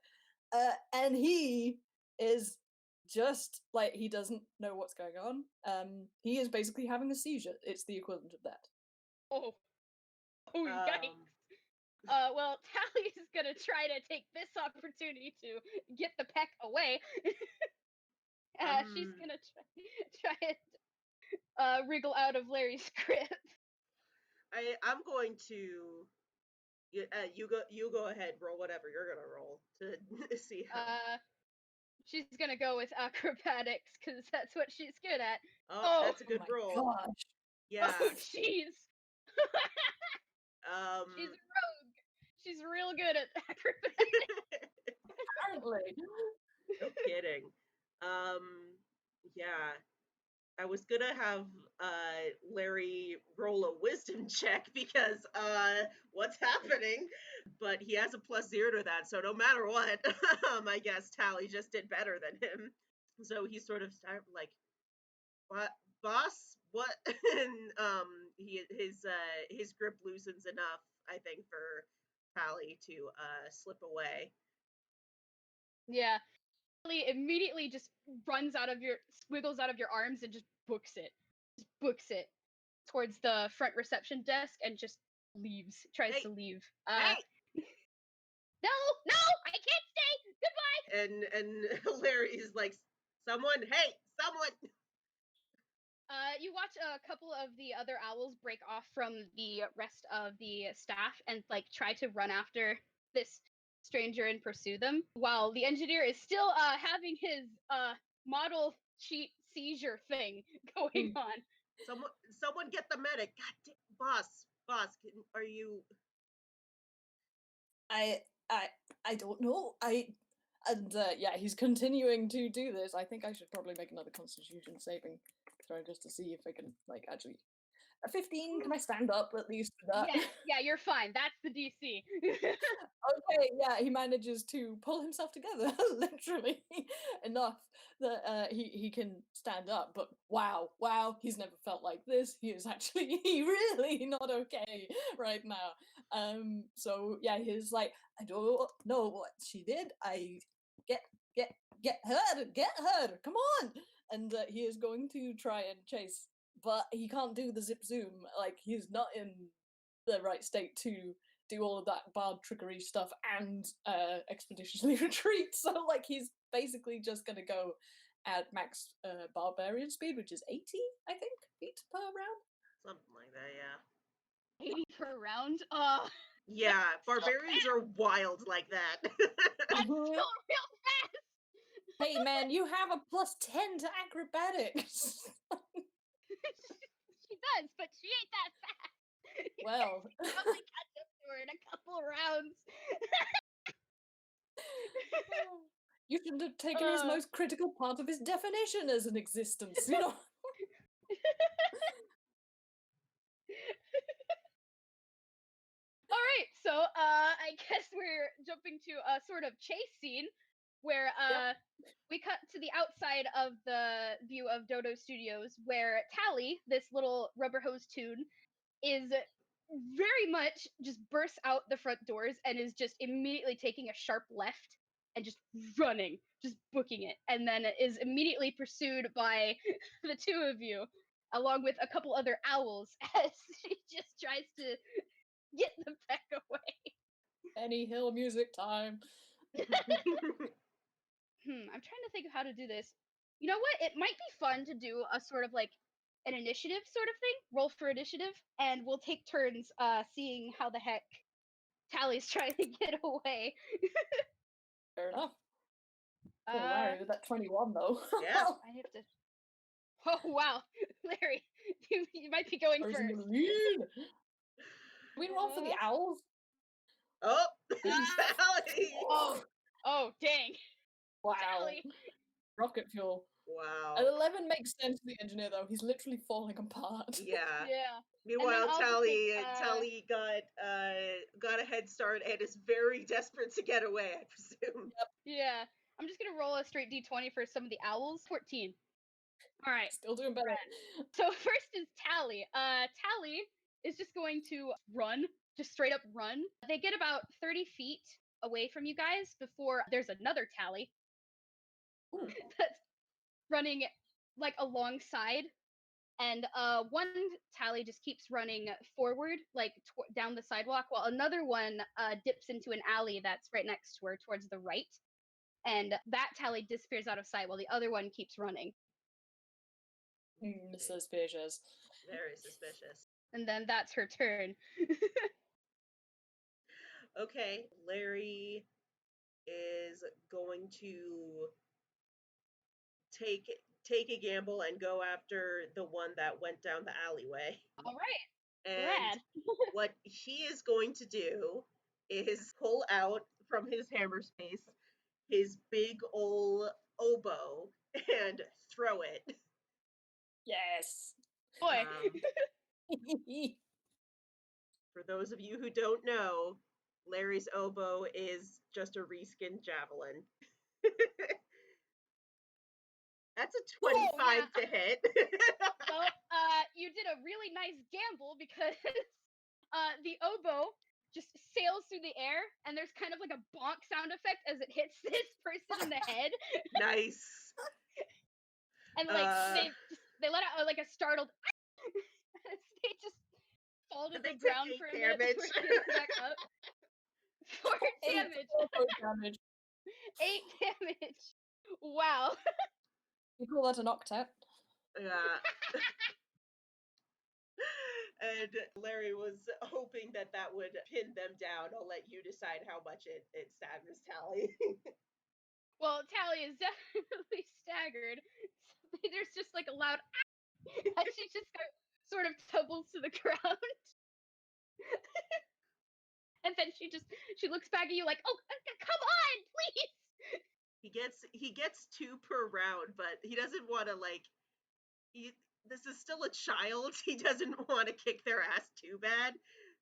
And he is just like, he doesn't know what's going on. He is basically having a seizure. It's the equivalent of that. Oh, yikes. Well, Tally's gonna try to take this opportunity to get the peck away. She's gonna try and wriggle out of Larry's grip. I'm going to. You go ahead. Roll whatever you're gonna roll to see how. She's gonna go with acrobatics because that's what she's good at. Oh, that's a good my roll. gosh. Yeah. Oh, jeez. She's a rogue. She's real good at acrobatics. Apparently. No kidding. Yeah. I was gonna have Larry roll a wisdom check because what's happening? But he has a +0 to that, so no matter what, I guess Tally just did better than him. So he sort of started like, "What, boss? What?" And his grip loosens enough, I think, for Tally to slip away. Yeah. Tally immediately just squiggles out of your arms and just books it. Just books it towards the front reception desk and just leaves. Tries to leave. Hey! No, I can't stay. Goodbye. And Larry's like, someone. You watch a couple of the other owls break off from the rest of the staff and like try to run after this stranger and pursue them, while the engineer is still having his model cheat seizure thing going on. Someone get the medic. God damn, boss, are you? I don't know. Yeah, he's continuing to do this. I think I should probably make another Constitution saving throw just to see if I can like actually. A 15, can I stand up at least for that? Yeah, you're fine. That's the DC. Okay, yeah, he manages to pull himself together, literally, enough that he can stand up. But wow, he's never felt like this. He is actually really not okay right now. So yeah, he's like, I don't know what she did. I get her, come on! And he is going to try and chase, but he can't do the zip zoom. Like, he's not in the right state to do all of that bard trickery stuff and expeditiously retreat. So like, he's basically just gonna go at max barbarian speed, which is 80, I think, feet per round. Something like that, yeah. 80 per round? Yeah, barbarians are wild like that. That's still real fast! Hey man, you have a +10 to acrobatics. She does, but she ain't that fast. Well, Probably catch up to her in a couple rounds. you shouldn't have taken his most critical part of his definition as an existence, you know? Alright, so I guess we're jumping to a sort of chase scene where we cut to the outside of the view of Dodo Studios, where Tally, this little rubber hose toon, is very much just bursts out the front doors and is just immediately taking a sharp left and just running, just booking it, and then is immediately pursued by the two of you, along with a couple other owls, as she just tries to get them back away. Any hill music time. I'm trying to think of how to do this. You know what? It might be fun to do a sort of like an initiative sort of thing. Roll for initiative, and we'll take turns seeing how the heck Tally's trying to get away. Fair enough. Oh, Larry, with that 21 though. Yeah. I have to. Oh wow, Larry, you might be going Larry's first. in the lead. Can we roll for the owls? Oh, Tally! Oh, dang. Wow. Tally. Rocket fuel. Wow. An 11 makes sense to the engineer though. He's literally falling apart. Yeah. Yeah. Meanwhile, I'll just Tally take, Tally got a head start and is very desperate to get away, I presume. Yeah. I'm just gonna roll a straight d20 for some of the owls. 14. Alright. Still doing better. So first is Tally. Tally is just going to run, just straight up run. They get about 30 feet away from you guys before there's another Tally that's running like alongside, and one Tally just keeps running forward, like down the sidewalk, while another one dips into an alley that's right next to her towards the right, and that Tally disappears out of sight while the other one keeps running. Suspicious. Very suspicious. And then that's her turn. Okay, Larry is going to take a gamble and go after the one that went down the alleyway. All right. And Rad. what he is going to do is pull out from his hammer space his big ol' oboe and throw it. Yes. Boy. For those of you who don't know, Larry's oboe is just a reskinned javelin. That's a 25 to hit. Well, you did a really nice gamble because the oboe just sails through the air, and there's kind of like a bonk sound effect as it hits this person in the head. Nice. And like they let out like a startled. They just fall to the ground for a minute before getting back up. 4 damage. 8 damage. Wow. You call that an octet? Yeah. And Larry was hoping that would pin them down. I'll let you decide how much it staggers Tally. Well, Tally is definitely staggered. There's just like a loud as she just sort of tumbles to the ground. And then she looks back at you like, "Oh, come on, please." He gets 2 per round, but he doesn't want to like this is still a child. He doesn't want to kick their ass too bad.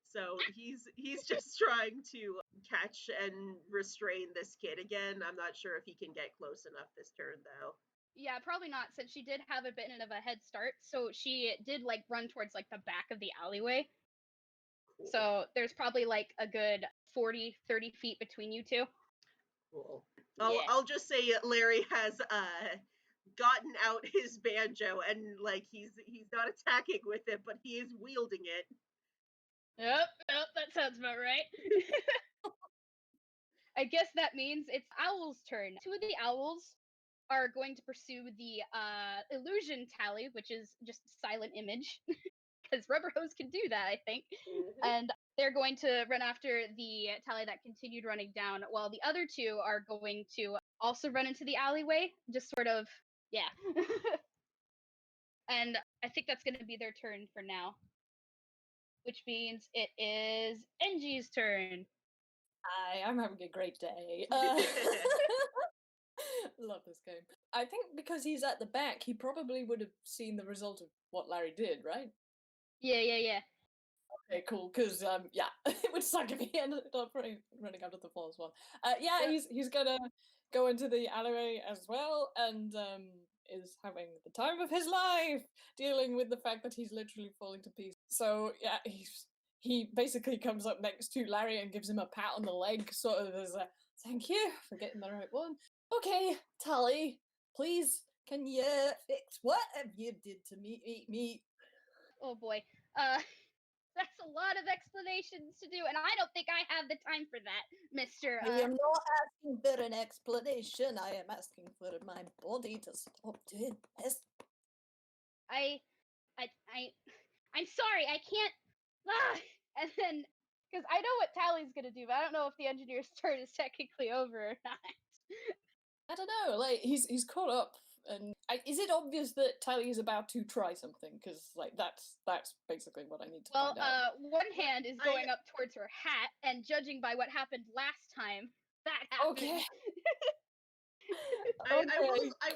So he's just trying to catch and restrain this kid again. I'm not sure if he can get close enough this turn, though. Yeah, probably not, since she did have a bit of a head start. So she did, like, run towards, like, the back of the alleyway. Cool. So there's probably, like, a good 40, 30 feet between you two. Cool. Yeah. I'll just say Larry has gotten out his banjo, and, like, he's not attacking with it, but he is wielding it. Yep, that sounds about right. I guess that means it's Owl's turn. Two of the owls are going to pursue the illusion tally, which is just silent image, because rubber hose can do that, I think. Mhm. And they're going to run after the tally that continued running down, while the other two are going to also run into the alleyway, just sort of, yeah. And I think that's going to be their turn for now, which means it is Engie's turn. Hi, I'm having a great day. Love this game. I think because he's at the back, he probably would have seen the result of what Larry did, right? Yeah. Okay, cool. Because yeah, it would suck if he ended up running out of the false one. Yeah, Yep. he's gonna go into the alleyway as well, and is having the time of his life dealing with the fact that he's literally falling to pieces. So yeah, he basically comes up next to Larry and gives him a pat on the leg, sort of as a thank you for getting the right one. Okay, Tally, please, can you fix what you did to me? Oh boy. That's a lot of explanations to do, and I don't think I have the time for that, Mr. I am not asking for an explanation. I am asking for my body to stop doing this. I'm sorry, I can't. And then, because I know what Tally's gonna do, but I don't know if the engineer's turn is technically over or not. I don't know. Like he's caught up, and is it obvious that Tally is about to try something? Because like that's basically what I need to Well, find out. one hand is going up towards her hat, and judging by what happened last time, that happened. Okay. I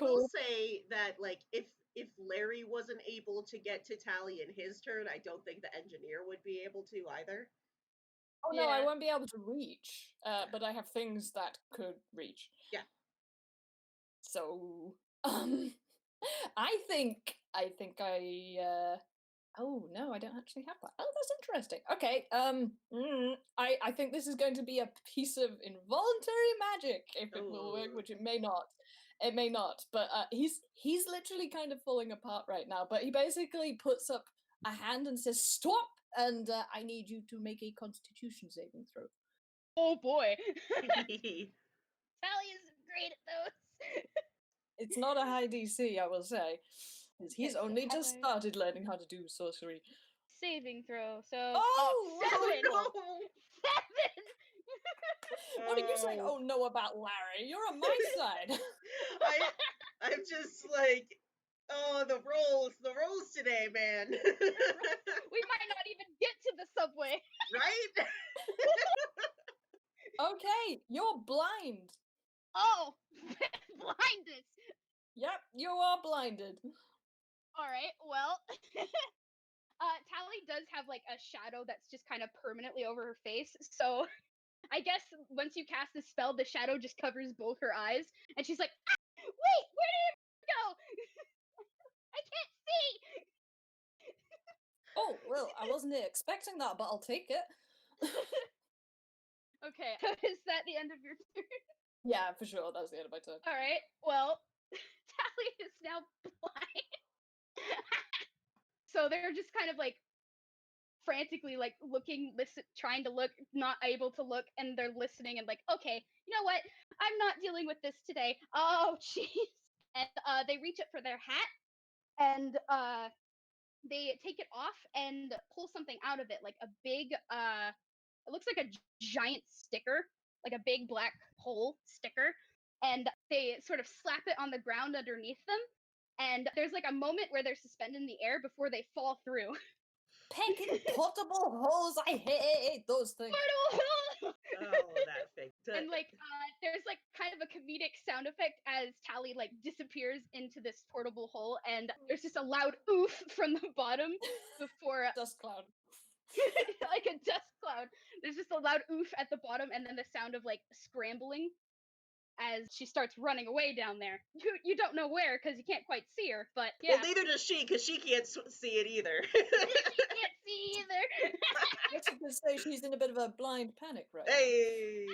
will say that, like, if Larry wasn't able to get to Tally in his turn, I don't think the engineer would be able to either. Oh no, I won't be able to reach. But I have things that could reach. Yeah. So, I think I. Oh no, I don't actually have that. Oh, that's interesting. Okay. I think this is going to be a piece of involuntary magic, if it will work, which it may not. It may not. But he's literally kind of falling apart right now. But he basically puts up a hand and says, "Stop!" And I need you to make a Constitution saving throw. Oh boy. Tally isn't great at those. It's not a high DC, I will say. He's only just started learning how to do sorcery. Saving throw. So 7. No. 7. What are you saying? Oh no, about Larry? You're on my side. I'm just like, oh, the rolls today, man. We might not even get to the subway. Right? Okay, you're blind. Oh, blindness. Yep, you are blinded. All right, well, Tally does have, like, a shadow that's just kind of permanently over her face, so I guess once you cast the spell, the shadow just covers both her eyes, and she's like, ah, wait, where did it go? I can't see! Oh, well, I wasn't expecting that, but I'll take it. Okay, so is that the end of your turn? Yeah, for sure, that's the end of my turn. Alright, well, Tally is now blind. So they're just kind of, like, frantically, like, looking, trying to look, not able to look, and they're listening and like, okay, you know what? I'm not dealing with this today. Oh, jeez. And they reach up for their hat, and they take it off and pull something out of it, like a big, it looks like a giant sticker, like a big black hole sticker, and they sort of slap it on the ground underneath them, and there's like a moment where they're suspended in the air before they fall through. Pecking potable holes, I hate those things. that thing. And like there's like kind of a comedic sound effect as Tally like disappears into this portable hole, and there's just a loud oof from the bottom before Dust cloud. like a dust cloud. There's just a loud oof at the bottom, and then the sound of like scrambling as she starts running away down there. You don't know where because you can't quite see her, but yeah. Well, neither does she, because she can't see it either. She can't see either. I guess you could say she's in a bit of a blind panic right Hey!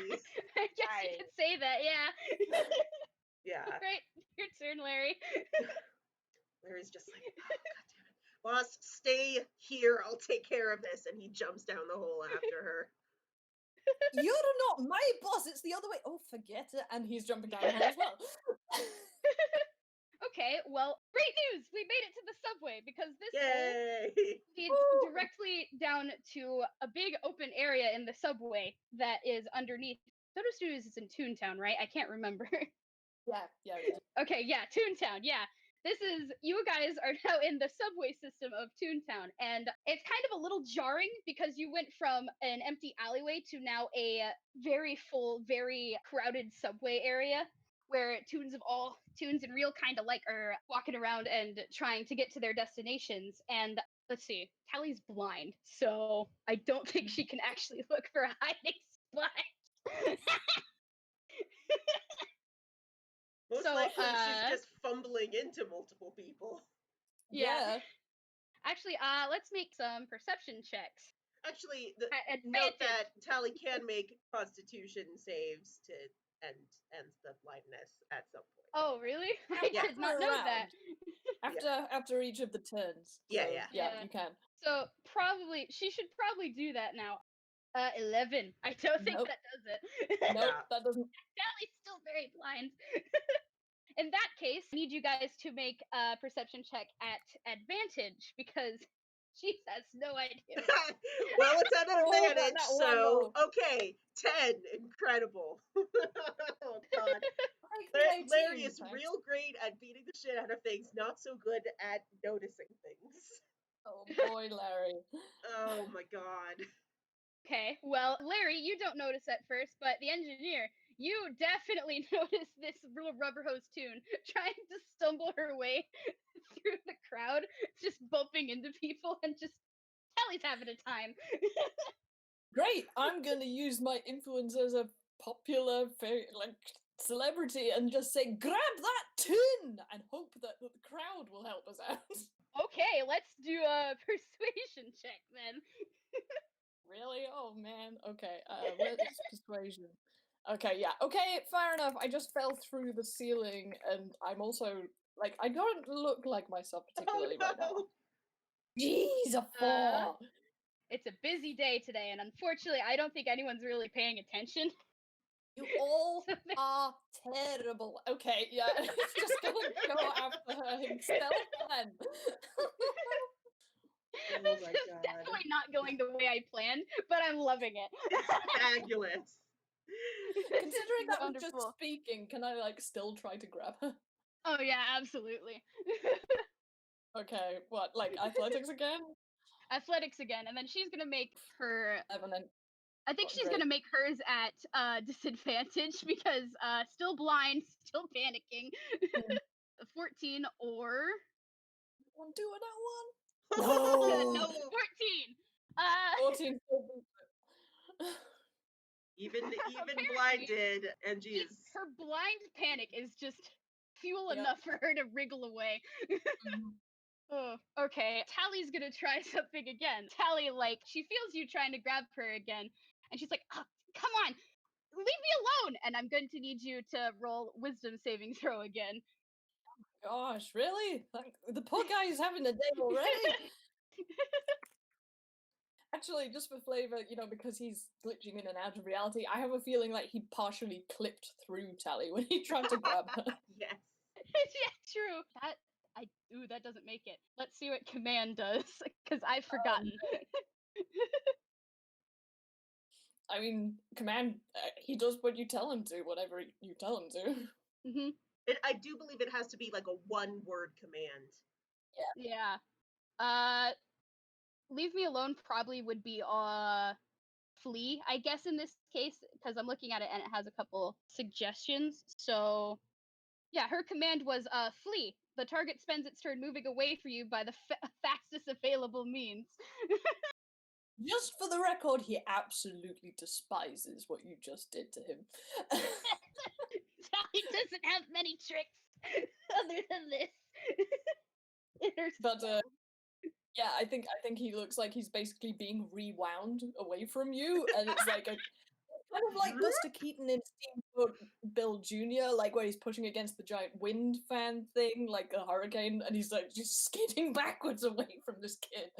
I guess you could say that, yeah. Yeah. Right, your turn, Larry. Larry's just like, oh, God damn it. Boss, stay here. I'll take care of this. And he jumps down the hole after her. now. You're not my boss, it's the other way. Oh, forget it. And he's jumping down the hole as well. Okay, well, great news! We made it to the subway because this hole Yay! leads directly down to a big open area in the subway that is underneath. Dodo Studios is in Toontown, right? I can't remember. Yeah. Okay, yeah, Toontown, yeah. This is, you guys are now in the subway system of Toontown, and it's kind of a little jarring because you went from an empty alleyway to now a very full, very crowded subway area where toons in real kind of like are walking around and trying to get to their destinations. And let's see, Tally's blind, so I don't think she can actually look for a hiding spot. Most likely she's just fumbling into multiple people. Yeah. Actually, let's make some perception checks. Actually, note that Tally can make Constitution saves to end the blindness at some point. Oh, really? I did not know that. After each of the turns. Yeah, so, yeah, you can. So she should probably do that now. 11. I don't think that does it. Nope, that doesn't. Tally's still very blind. In that case, I need you guys to make a perception check at advantage because she has no idea. Well, it's at advantage, so okay, 10. Incredible. Oh God. Larry is real great at beating the shit out of things, not so good at noticing things. Oh boy, Larry. Oh my God. Okay, well, Larry, you don't notice at first, but the engineer, you definitely notice this little rubber hose toon trying to stumble her way through the crowd, just bumping into people, and just Tally's having a time. Great, I'm gonna use my influence as a popular celebrity and just say, grab that toon, and hope that the crowd will help us out. Okay, let's do a persuasion check then. Really? Oh man. Okay. Where's persuasion? Okay, yeah. Okay, fair enough. I just fell through the ceiling, and I'm also like, I don't look like myself particularly right now. Jeez, a 4. It's a busy day today, and unfortunately, I don't think anyone's really paying attention. You all are terrible. Okay, yeah. Just gonna go after her himself then. Oh this my is God. definitely not going the way I planned, but I'm loving it. Fabulous. Considering that I'm just wonderful. speaking, can I still try to grab her? Oh yeah, absolutely. Okay, what, athletics again? Athletics again, and then she's gonna make her. I think she's great. gonna make hers at disadvantage because still blind, still panicking. 14 or. Won't do it at one. No, 14. 14. Even blinded, and her blind panic is just fuel enough for her to wriggle away. Oh, okay. Tally's gonna try something again. Tally, she feels you trying to grab her again, and she's like, oh, come on, leave me alone! And I'm going to need you to roll wisdom saving throw again. Gosh, really? The poor guy is having a day already. Actually, just for flavor, because he's glitching in and out of reality, I have a feeling like he partially clipped through Tally when he tried to grab her. Yes. Yeah, true. That doesn't make it. Let's see what command does, because I've forgotten. I mean, command, he does what you tell him to, whatever you tell him to. Mm-hmm. I do believe it has to be like a one-word command. Yeah. Leave me alone probably would be flee, I guess, in this case, because I'm looking at it and it has a couple suggestions. So, yeah, her command was flee. The target spends its turn moving away from you by the fastest available means. Just for the record, he absolutely despises what you just did to him. Sally doesn't have many tricks other than this. But yeah, I think he looks like he's basically being rewound away from you, and it's like a kind of like Buster Keaton in Steamboat Bill Jr., like where he's pushing against the giant wind fan thing, like a hurricane, and he's like just skidding backwards away from this kid.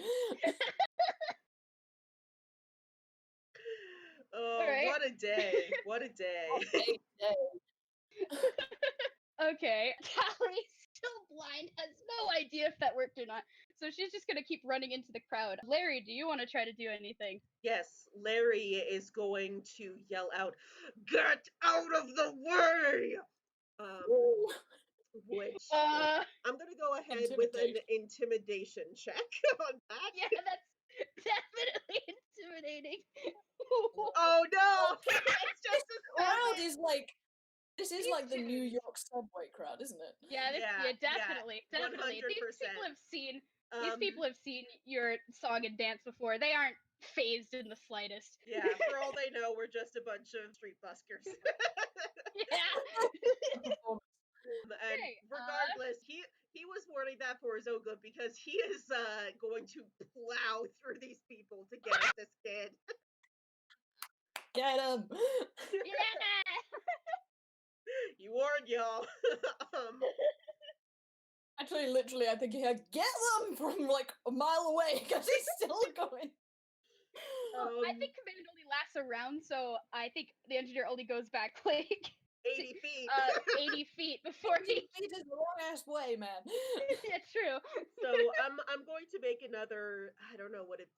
Oh, Right. what a day. What a day. Okay, Tally's still blind, has no idea if that worked or not, so she's just gonna keep running into the crowd. Larry, do you want to try to do anything? Yes, Larry is going to yell out, "Get out of the way!" Which I'm going to go ahead with an intimidation check on that. Yeah, that's definitely intimidating. Oh no! It's just a crowd is like, this is like the New York subway crowd, isn't it? Yeah, definitely. Yeah, 100%. These people have seen your song and dance before. They aren't phased in the slightest. Yeah, for all they know, we're just a bunch of street buskers. Yeah. And regardless, he was warning that for his own good, because he is going to plow through these people to get at this kid. Get him! Yeah! He warned y'all. Actually, literally, I think he had "get them" from like a mile away, because he's still going. I think command only lasts a round, so I think the engineer only goes back like 80 feet. 80 feet before 80 feet is a long ass way, man. Yeah, true. So I'm going to make another. I don't know what it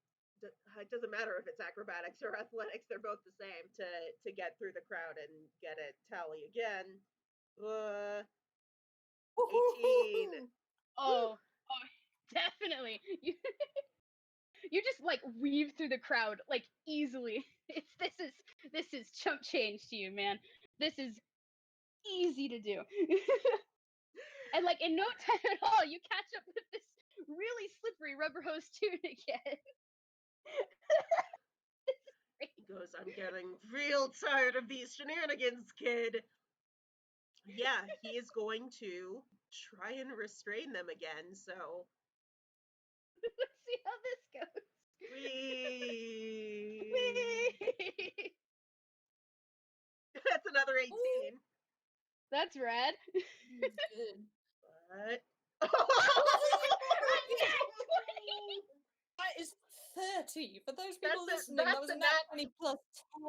doesn't matter if it's acrobatics or athletics. They're both the same to get through the crowd and get a tally again. 18. Oh, definitely. You just like weave through the crowd like easily. This is chump change to you, man. This is easy to do. And like in no time at all, you catch up with this really slippery rubber hose tune again. He goes, "I'm getting real tired of these shenanigans, kid." Yeah, he is going to try and restrain them again, so. Let's see how this goes. Whee! That's another 18. Ooh. That's rad. Good. But. That is 30. For those people listening, that was a nat 20 plus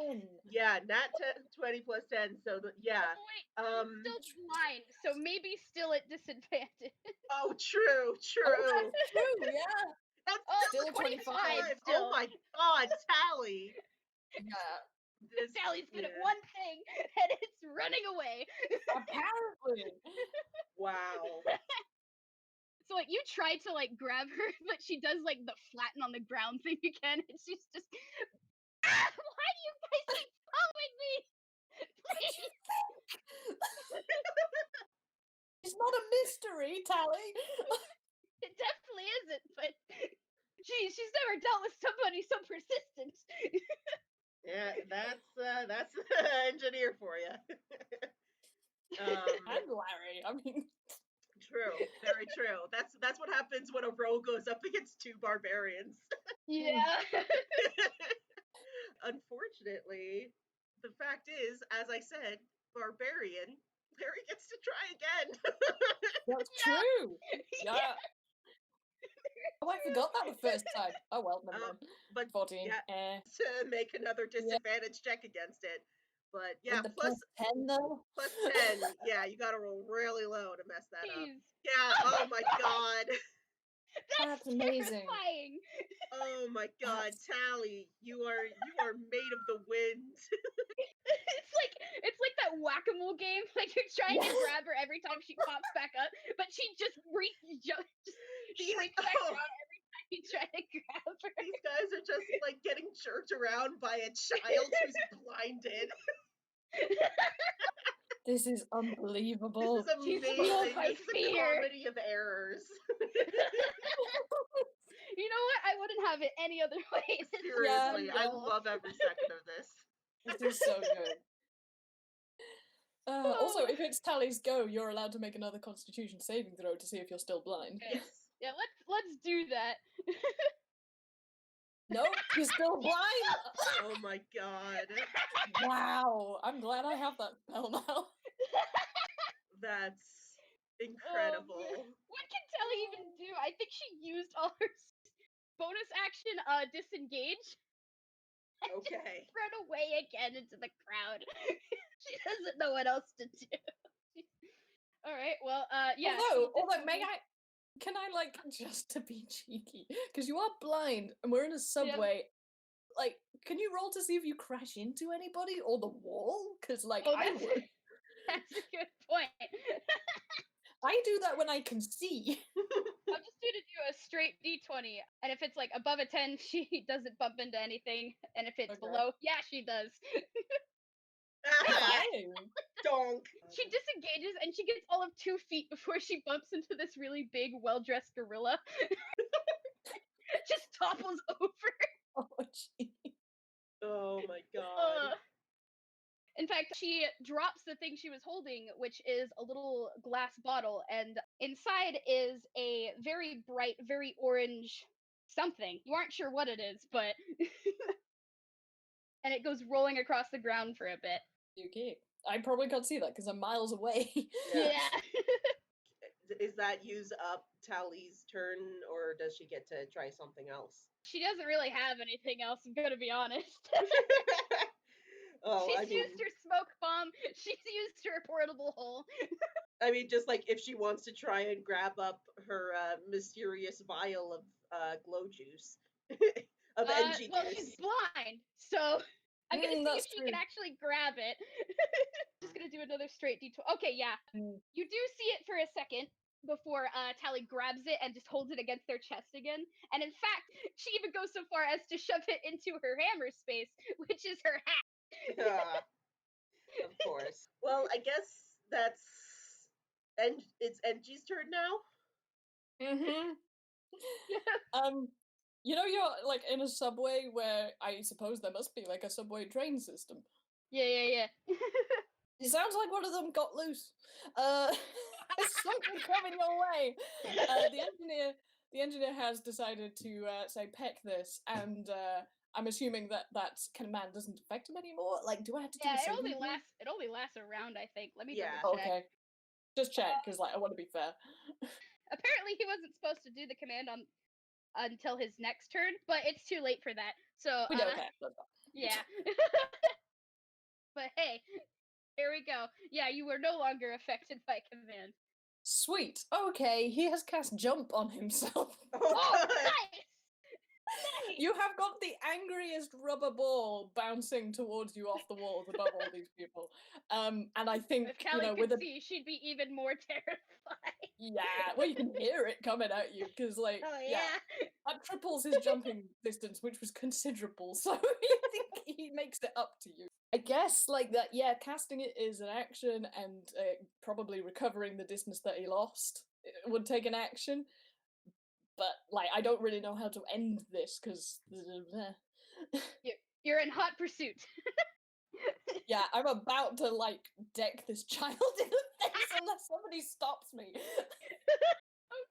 10. Yeah, nat 20 plus 10. So yeah. Oh, wait, still blind, so maybe still at disadvantage. Oh, true. Oh, that's true, yeah. That's still 25. Oh my god, Tally. Yeah. Sally's good at one thing, and it's running away. Apparently. Wow. So like you try to like grab her, but she does like the flatten on the ground thing again, and she's just, why do you guys keep following me? Please. It's not a mystery, Tally. It definitely isn't, but geez, she's never dealt with somebody so persistent. Yeah, that's the engineer for you. And Larry, I mean. True, very true. That's what happens when a row goes up against two barbarians. Yeah. Unfortunately, the fact is, as I said, barbarian, Larry gets to try again. That's true. Yeah. Oh, I forgot that the first time. Oh well, never mind. But 14. Yeah, to make another disadvantage check against it. But yeah, plus 10 though. Plus 10. Yeah, you gotta roll really low to mess that up. Jeez. Yeah. Oh my god. That's amazing. Terrifying. Oh my god, Tally, you are made of the wind. It's like that whack-a-mole game. Like you're trying to grab her every time she pops back up, but she just shrinks back down every time You try to grab her. These guys are just like getting jerked around by a child who's blinded. This is unbelievable. This is She's amazing. full of This is a fear. comedy of errors. You know what? I wouldn't have it any other way. This is Seriously, I wonderful. love every second of this. This is so good. Also, if it's Tally's go, you're allowed to make another Constitution saving throw to see if you're still blind. Okay. Yes. Yeah, let's do that. Nope, you're still blind. Oh my god. Wow, I'm glad I have that spell now. That's incredible. What can Telly even do? I think she used all her bonus action, disengage. And Okay. just run away again into the crowd. She doesn't know what else to do. All right, well, yeah. Although, can I like just to be cheeky, because you are blind and we're in a subway. Like, can you roll to see if you crash into anybody or the wall? Because like I that's, would. that's a good point. I do that when I can see. I'm just going to do a straight d20, and if it's like above a 10, she doesn't bump into anything, and if it's below, yeah, she does. Donk. She disengages and she gets all of 2 feet before she bumps into this really big, well-dressed gorilla. Just topples over. Oh, gee. Oh my god. In fact, she drops the thing she was holding, which is a little glass bottle, and inside is a very bright, very orange something. You aren't sure what it is, but... and it goes rolling across the ground for a bit. Okay. I probably can't see that because I'm miles away. Yeah. Is that use up Tally's turn, or does she get to try something else? She doesn't really have anything else, I'm gonna be honest. She's used her smoke bomb. She's used her portable hole. I mean, just like if she wants to try and grab up her mysterious vial of glow juice. Of NG well, juice. she's blind, so I'm gonna see if she true. can actually grab it. Just gonna do another straight d12. Okay, yeah. You do see it for a second before Tally grabs it and just holds it against their chest again. And in fact, she even goes so far as to shove it into her hammer space, which is her hat. Of course. Well, I guess it's NG's turn now. You know, you're like in a subway where I suppose there must be like a subway train system. Yeah. It sounds like one of them got loose. There's something coming your way. The engineer has decided to say peck this, and I'm assuming that command doesn't affect him anymore. Like, do I have to do a saving throw? It only lasts a round, I think. Let me Yeah. double check. Okay. Just check, because like I want to be fair. Apparently he wasn't supposed to do the command until his next turn, but it's too late for that. So We don't care. yeah. But hey, here we go. Yeah, you were no longer affected by command. Sweet. Okay, he has cast jump on himself. Oh, nice! You have got the angriest rubber ball bouncing towards you off the walls above all these people. And I think, if Callie could see, she'd be even more terrified. Yeah, well, you can hear it coming at you, because, like, that triples his jumping distance, which was considerable, so I think he makes it up to you. I guess, like, that, yeah, casting it is an action, and probably recovering the distance that he lost would take an action. But, like, I don't really know how to end this, because... You're in hot pursuit. Yeah, I'm about to, like, deck this child in the face unless somebody stops me.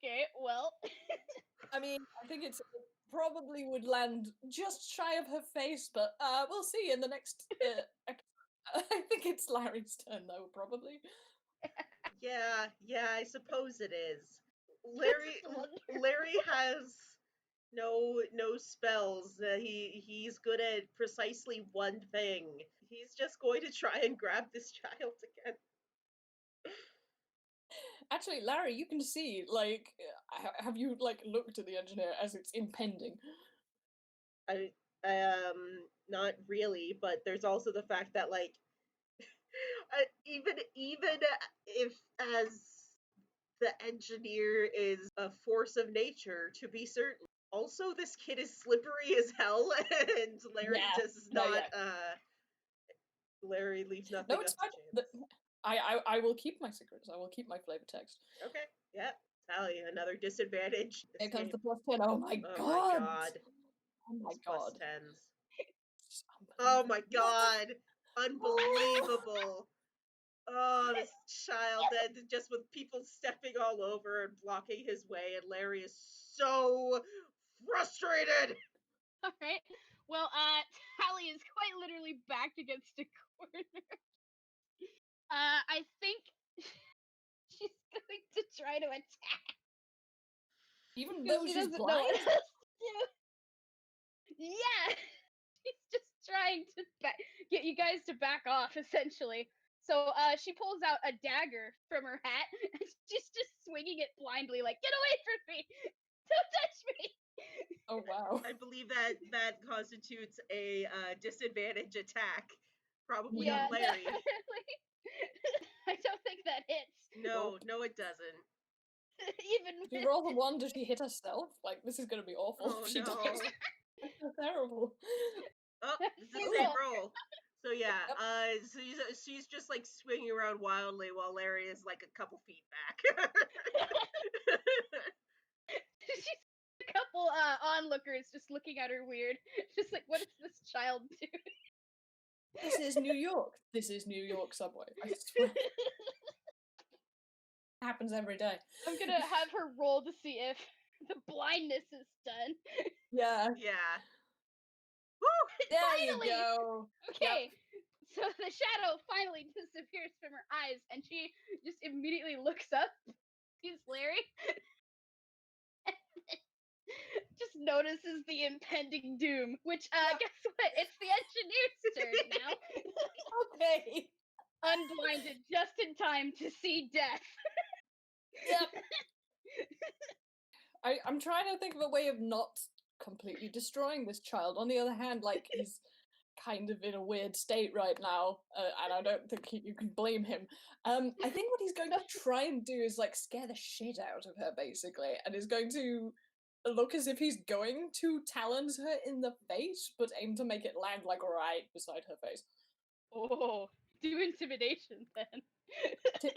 Okay, well... I mean, I think it probably would land just shy of her face, but we'll see in the next episode. I think it's Larry's turn, though, probably. Yeah, I suppose it is. Larry has no spells. He's good at precisely one thing. He's just going to try and grab this child again. Actually, Larry, you can see, like, have you, like, looked at the engineer as it's impending? Not really, but there's also the fact that, like, even if as the engineer is a force of nature, to be certain, Also, this kid is slippery as hell, and Larry does not. Larry leaves nothing up to chance. I will keep my secrets. I will keep my flavor text. Okay. Yeah. Tally, another disadvantage. Here comes the +10. Oh my god. Oh my god. Oh my god. +10s. Oh my god. Unbelievable. Oh, this child, that just with people stepping all over and blocking his way, and Larry is so frustrated. All right. Well, Tally is quite literally backed against a corner. I think she's going to try to attack. Even though she's blind? Yeah. She's just trying to get you guys to back off, essentially. So she pulls out a dagger from her hat, and she's just swinging it blindly, like, get away from me! Don't touch me! Oh, wow. I believe that constitutes a disadvantage attack, probably on Larry. I don't think that hits. No, it doesn't. If you roll the 1, does she hit herself? Like, this is gonna be awful. Oh, she no. does. That's terrible. Oh, it's the same roll. So yeah, so she's just like swinging around wildly while Larry is like a couple feet back. She's a couple onlookers just looking at her weird. Just like, what is this child doing? This is New York. This is New York subway. I swear. Happens every day. I'm gonna have her roll to see if the blindness is done. Yeah. Yeah. Woo! There you go. Okay. Yep. So the shadow finally disappears from her eyes, and she just immediately looks up, sees Larry, and just notices the impending doom. Which, guess what? It's the engineer's turn now. Okay. Unblinded just in time to see death. Yep. I'm trying to think of a way of not completely destroying this child. On the other hand, like, he's kind of in a weird state right now, and I don't think you can blame him. I think what he's going to try and do is, like, scare the shit out of her, basically, and is going to look as if he's going to talons her in the face, but aim to make it land, like, right beside her face. Oh, do intimidation, then.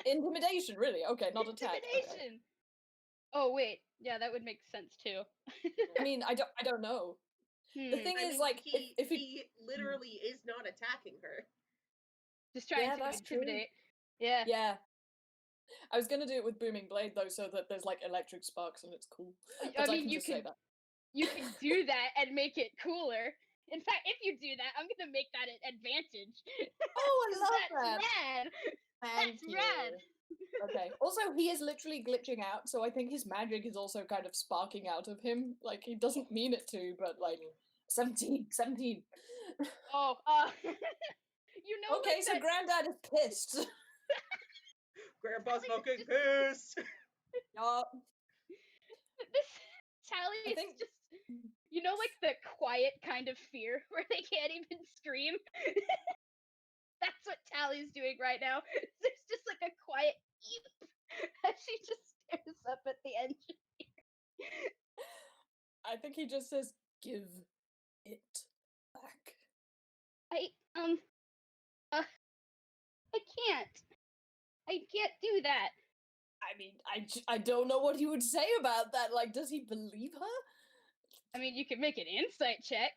Intimidation, really? Okay, not attack. Intimidation! Okay. Oh, wait. Yeah, that would make sense, too. I mean, I don't know. The thing is, like, if he literally is not attacking her. Just trying to intimidate. True. Yeah. Yeah. I was gonna do it with Booming Blade, though, so that there's, like, electric sparks and it's cool. But I mean, you can say that. You can do that and make it cooler. In fact, if you do that, I'm gonna make that an advantage. Oh, I love that! Rad. Thank you. Rad. Okay. Also, he is literally glitching out, so I think his magic is also kind of sparking out of him. Like, he doesn't mean it to, but, like, 17. Oh, you know. Okay, so Granddad is pissed. Grandpa's fucking pissed. Yup. This Tally is just, you know, like the quiet kind of fear where they can't even scream. That's what Tally's doing right now. There's just like a quiet eep as she just stares up at the engineer. I think he just says, "Give it back." I can't do that. I mean, I don't know what he would say about that. Like, does he believe her? I mean, you can make an insight check.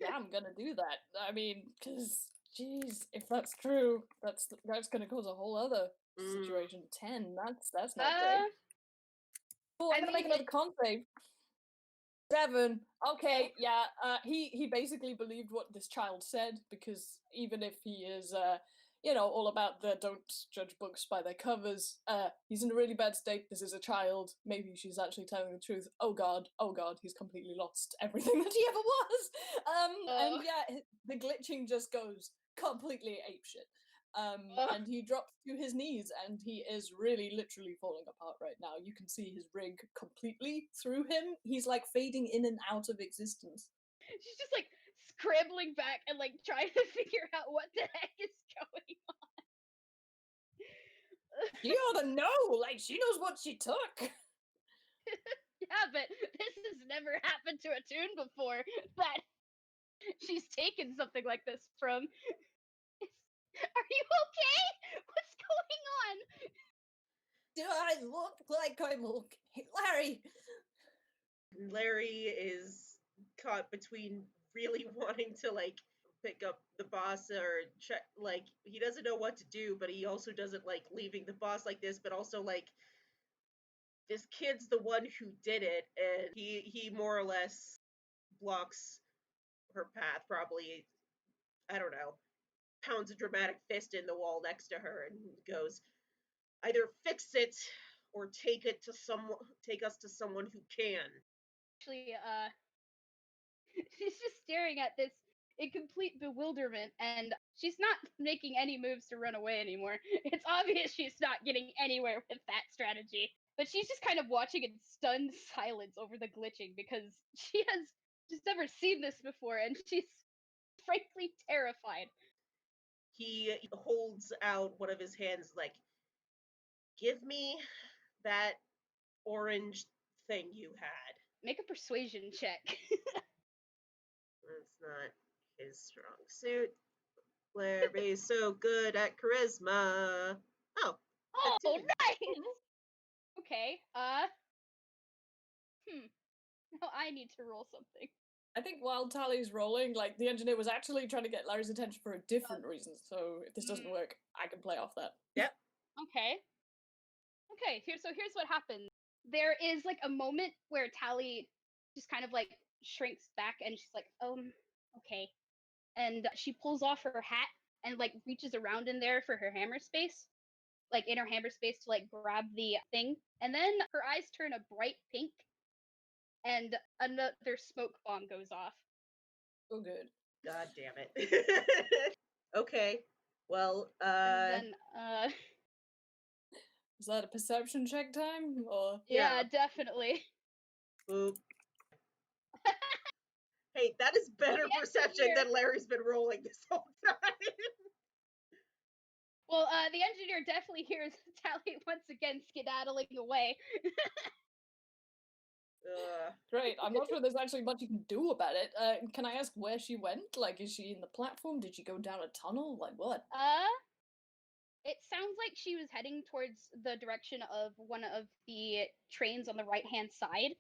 Yeah, I'm gonna do that. I mean, because, jeez, if that's true, that's gonna cause a whole other situation. 10, that's not great. Oh, I'm gonna make another con save. 7. Okay, yeah. He basically believed what this child said, because even if he is all about the don't judge books by their covers, he's in a really bad state. This is a child. Maybe she's actually telling the truth. Oh god, he's completely lost everything that he ever was. And yeah, the glitching just goes completely apeshit. And he drops to his knees, and he is really literally falling apart right now. You can see his rig completely through him. He's like fading in and out of existence. She's just like scrambling back and like trying to figure out what the heck is going on. You ought to know! Like, she knows what she took! Yeah. Yeah, but this has never happened to a Toon before that she's taken something like this from. Are you okay? What's going on? Do I look like I'm okay? Larry! Larry is caught between really wanting to, like, pick up the boss or check, like, he doesn't know what to do, but he also doesn't like leaving the boss like this, but also, like, this kid's the one who did it, and he more or less blocks her path, probably, I don't know, pounds a dramatic fist in the wall next to her and goes, either fix it or take us to someone who can. Actually, she's just staring at this in complete bewilderment, and she's not making any moves to run away anymore. It's obvious she's not getting anywhere with that strategy. But she's just kind of watching in stunned silence over the glitching because she has just never seen this before, and she's frankly terrified. He holds out one of his hands, like, give me that orange thing you had. Make a persuasion check. That's not his strong suit. Larry's so good at charisma. Oh, Oh, 15. nice! Okay, now I need to roll something. I think while Tally's rolling, like, the engineer was actually trying to get Larry's attention for a different reason, so if this doesn't work, I can play off that. Yep. Okay. Okay, here's what happens. There is, like, a moment where Tally just kind of, like, shrinks back, and she's like, okay. And she pulls off her hat and, like, reaches around in there for her hammer space. Like, in her hammer space to, like, grab the thing. And then her eyes turn a bright pink, and another smoke bomb goes off. Oh, good. God damn it. Okay. Well, And then, Is that a perception check time? Or yeah, definitely. Boop. Hey, that is better The perception engineer- than Larry's been rolling this whole time. Well, the engineer definitely hears Tally once again skedaddling away. Great, I'm not sure there's actually much you can do about it. Can I ask where she went? Like, is she in the platform? Did she go down a tunnel? Like, what? It sounds like she was heading towards the direction of one of the trains on the right-hand side.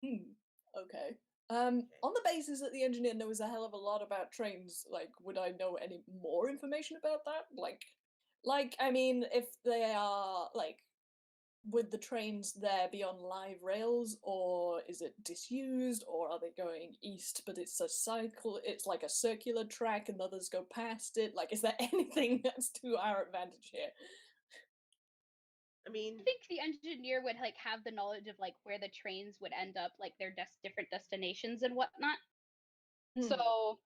Okay. On the basis that the engineer knows a hell of a lot about trains, like, would I know any more information about that? Like, I mean, if they are, like, would the trains there be on live rails, or is it disused, or are they going east but it's a cycle, it's like a circular track and others go past it? Like, is there anything that's to our advantage here? I mean, I think the engineer would, like, have the knowledge of, like, where the trains would end up, like, their different destinations and whatnot. So,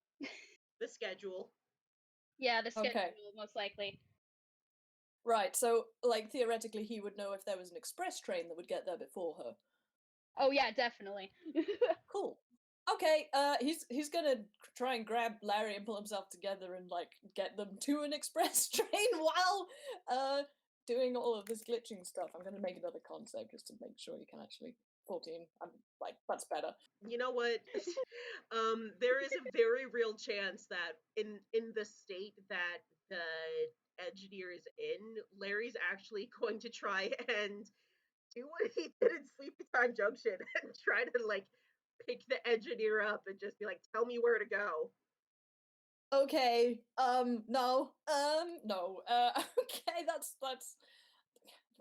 the schedule. yeah, the schedule, Okay. most likely. Right, so, like, theoretically he would know if there was an express train that would get there before her. Oh, yeah, definitely. Cool. Okay, he's gonna try and grab Larry and pull himself together and, like, get them to an express train while doing all of this glitching stuff. I'm gonna make another con save just to make sure you can actually 14. I'm like, that's better. You know what? There is a very real chance that in the state that the engineer is in, Larry's actually going to try and do what he did in Sleepy Time Junction and try to, like, pick the engineer up and just be like, tell me where to go. Okay, no, no, okay, that's,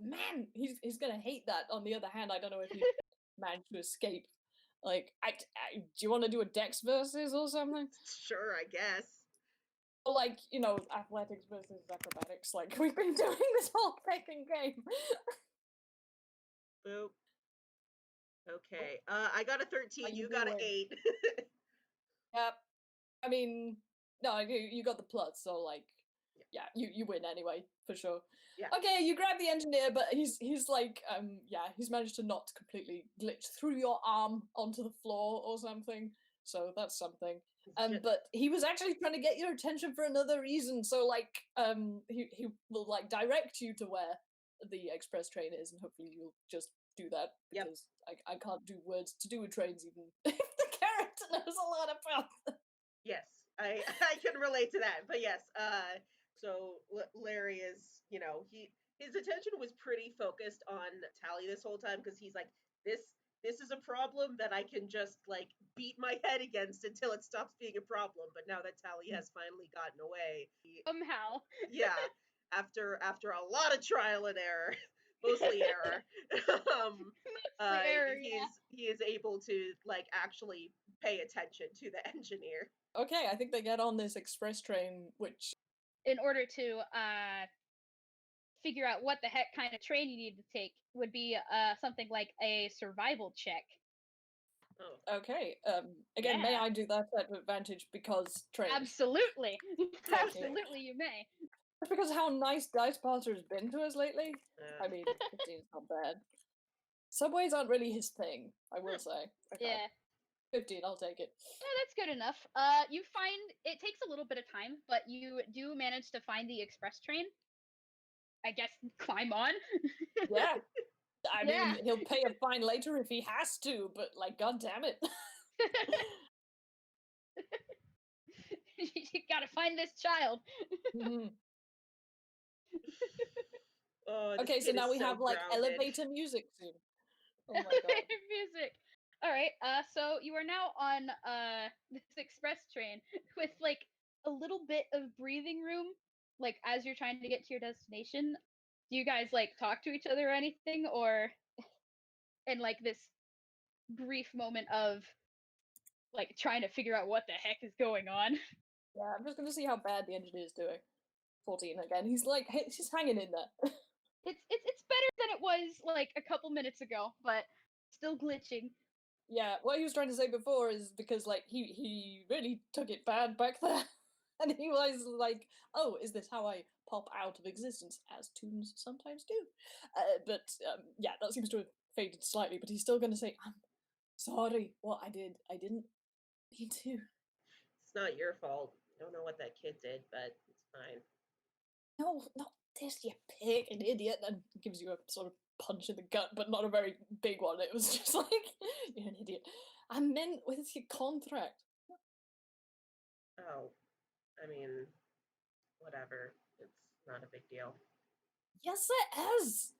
man, he's gonna hate that. On the other hand, I don't know if he managed to escape. Like, do you want to do a Dex versus or something? Sure, I guess. Or, like, you know, athletics versus acrobatics, like we've been doing this whole fucking game. Boop. Okay, I got a 13, you got an 8. Yep. I mean, no, you got the plus, so, like, yeah, you win anyway, for sure. Yeah. Okay, you grab the engineer, but he's like, yeah, he's managed to not completely glitch through your arm onto the floor or something, so that's something. But he was actually trying to get your attention for another reason, so, like, he will, like, direct you to where the express train is, and hopefully you'll just do that Yep. because I can't do words to do with trains even if the character knows a lot about them. Yes, I can relate to that. But yes, so Larry is, his attention was pretty focused on Tally this whole time because he's like, this is a problem that I can just like beat my head against until it stops being a problem. But now that Tally has finally gotten away, Somehow. yeah, after a lot of trial and error, mostly error, Error, he is able to like actually pay attention to the engineer. Okay, I think they get on this express train, which in order to figure out what the heck kind of train you need to take would be something like a survival check. Oh. okay. Again, may Yeah. I do that at advantage because train? Absolutely. Absolutely, you may. Just because of how nice Dice Parser's been to us lately. I mean, 15's not bad. Subways aren't really his thing, I will say. Okay. Yeah. 15, I'll take it. Yeah, that's good enough. You find it takes a little bit of time, but you do manage to find the express train. I guess climb on. Yeah. I Yeah. mean, he'll pay a fine later if he has to, but like, god damn it. You gotta find this child. Mhm. Oh, this Okay, so kid now is we so have like grounded. elevator music soon. Oh my god. Music. All right. So you are now on this express train with like a little bit of breathing room, like as you're trying to get to your destination. Do you guys like talk to each other or anything, or in like this brief moment of like trying to figure out what the heck is going on? Yeah, I'm just gonna see how bad the engineer's doing. 14 again. He's like, he's hanging in there. It's better than it was like a couple minutes ago, but still glitching. Yeah, what he was trying to say before is because like he really took it bad back there. And he was like, oh, is this how I pop out of existence? As toons sometimes do. But yeah, that seems to have faded slightly, but he's still going to say, I'm sorry, what I didn't mean to. It's not your fault. I don't know what that kid did, but it's fine. No, not this, you pig, an idiot, and gives you a sort of punch in the gut, but not a very big one. It was just like, you're an idiot. I meant with your contract. Oh, I mean, whatever. It's not a big deal. Yes, it is.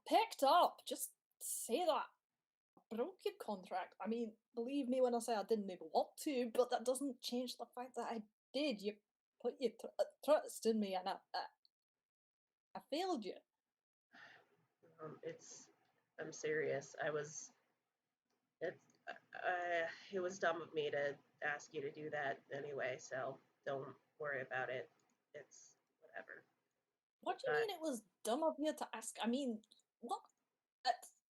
Picked up. Just say that. Broke your contract. I mean, believe me when I say I didn't even want to, but that doesn't change the fact that I did. You put your trust in me, and I failed you. I'm serious. It was dumb of me to ask you to do that anyway, so don't worry about it. It's whatever. What do you mean it was dumb of you to ask? I mean, what?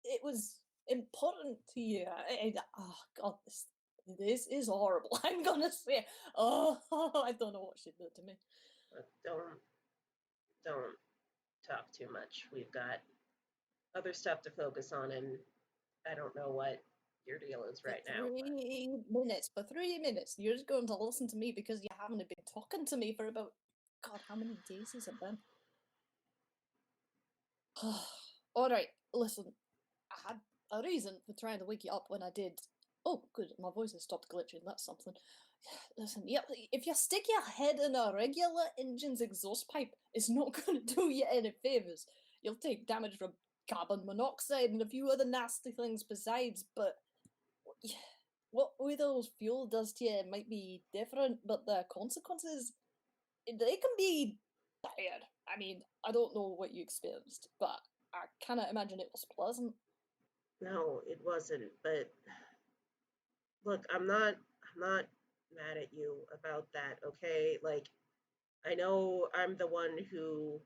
It was important to you. Oh god, this is horrible. I'm gonna say, oh, I don't know what she did to me. Don't talk too much. We've got other stuff to focus on, and I don't know what your deal is right now. 3 minutes, for 3 minutes, you're just going to listen to me because you haven't been talking to me for about, god, how many days has it been? Alright, listen, I had a reason for trying to wake you up when I did. Oh, good, my voice has stopped glitching, that's something. Listen, yeah, if you stick your head in a regular engine's exhaust pipe, it's not going to do you any favours. You'll take damage from carbon monoxide and a few other nasty things besides, but what Widow's fuel does to you might be different, but the consequences, they can be dire. I mean, I don't know what you experienced, but I cannot imagine it was pleasant. No, it wasn't, but look, I'm not mad at you about that, okay? Like, I know I'm the one who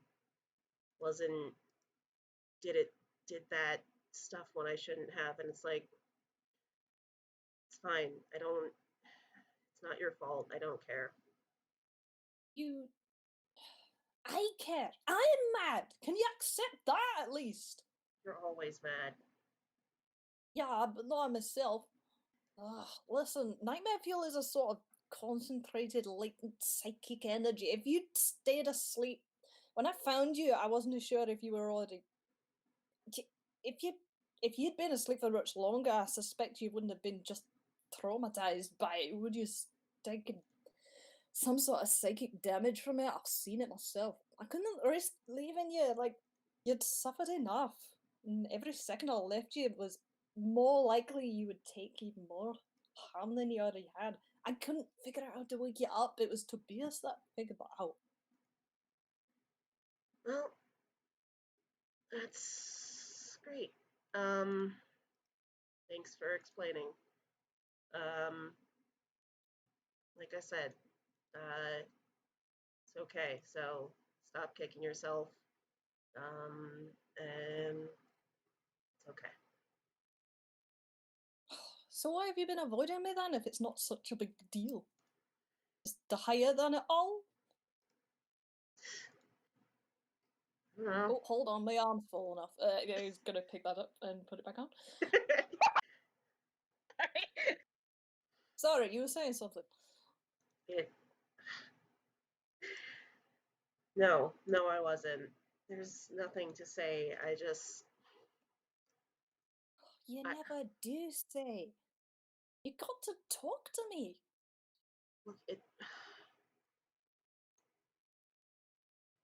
wasn't did that stuff when I shouldn't have, and it's like, it's fine. It's not your fault. I don't care. I care. I'm mad. Can you accept that at least? You're always mad. Yeah, but not myself. Listen, nightmare fuel is a sort of concentrated, latent psychic energy. If you'd stayed asleep, when I found you, I wasn't sure if you were already. If you if you'd been asleep for much longer, I suspect you wouldn't have been just traumatized by it, would you? Taking some sort of psychic damage from it. I've seen it myself. I couldn't risk leaving you. Like, you'd suffered enough. And every second I left you was more likely you would take even more harm than you already had. I couldn't figure out how to wake you up. It was Tobias that figured that out. Well, that's great. Thanks for explaining. Like I said, it's okay. So stop kicking yourself. And it's okay. So why have you been avoiding me then, if it's not such a big deal? Is the higher than it all? No. Oh, hold on, my arm's falling off. Yeah, he's gonna pick that up and put it back on. Sorry, you were saying something. No, I wasn't. There's nothing to say. You never do say. You got to talk to me. Look,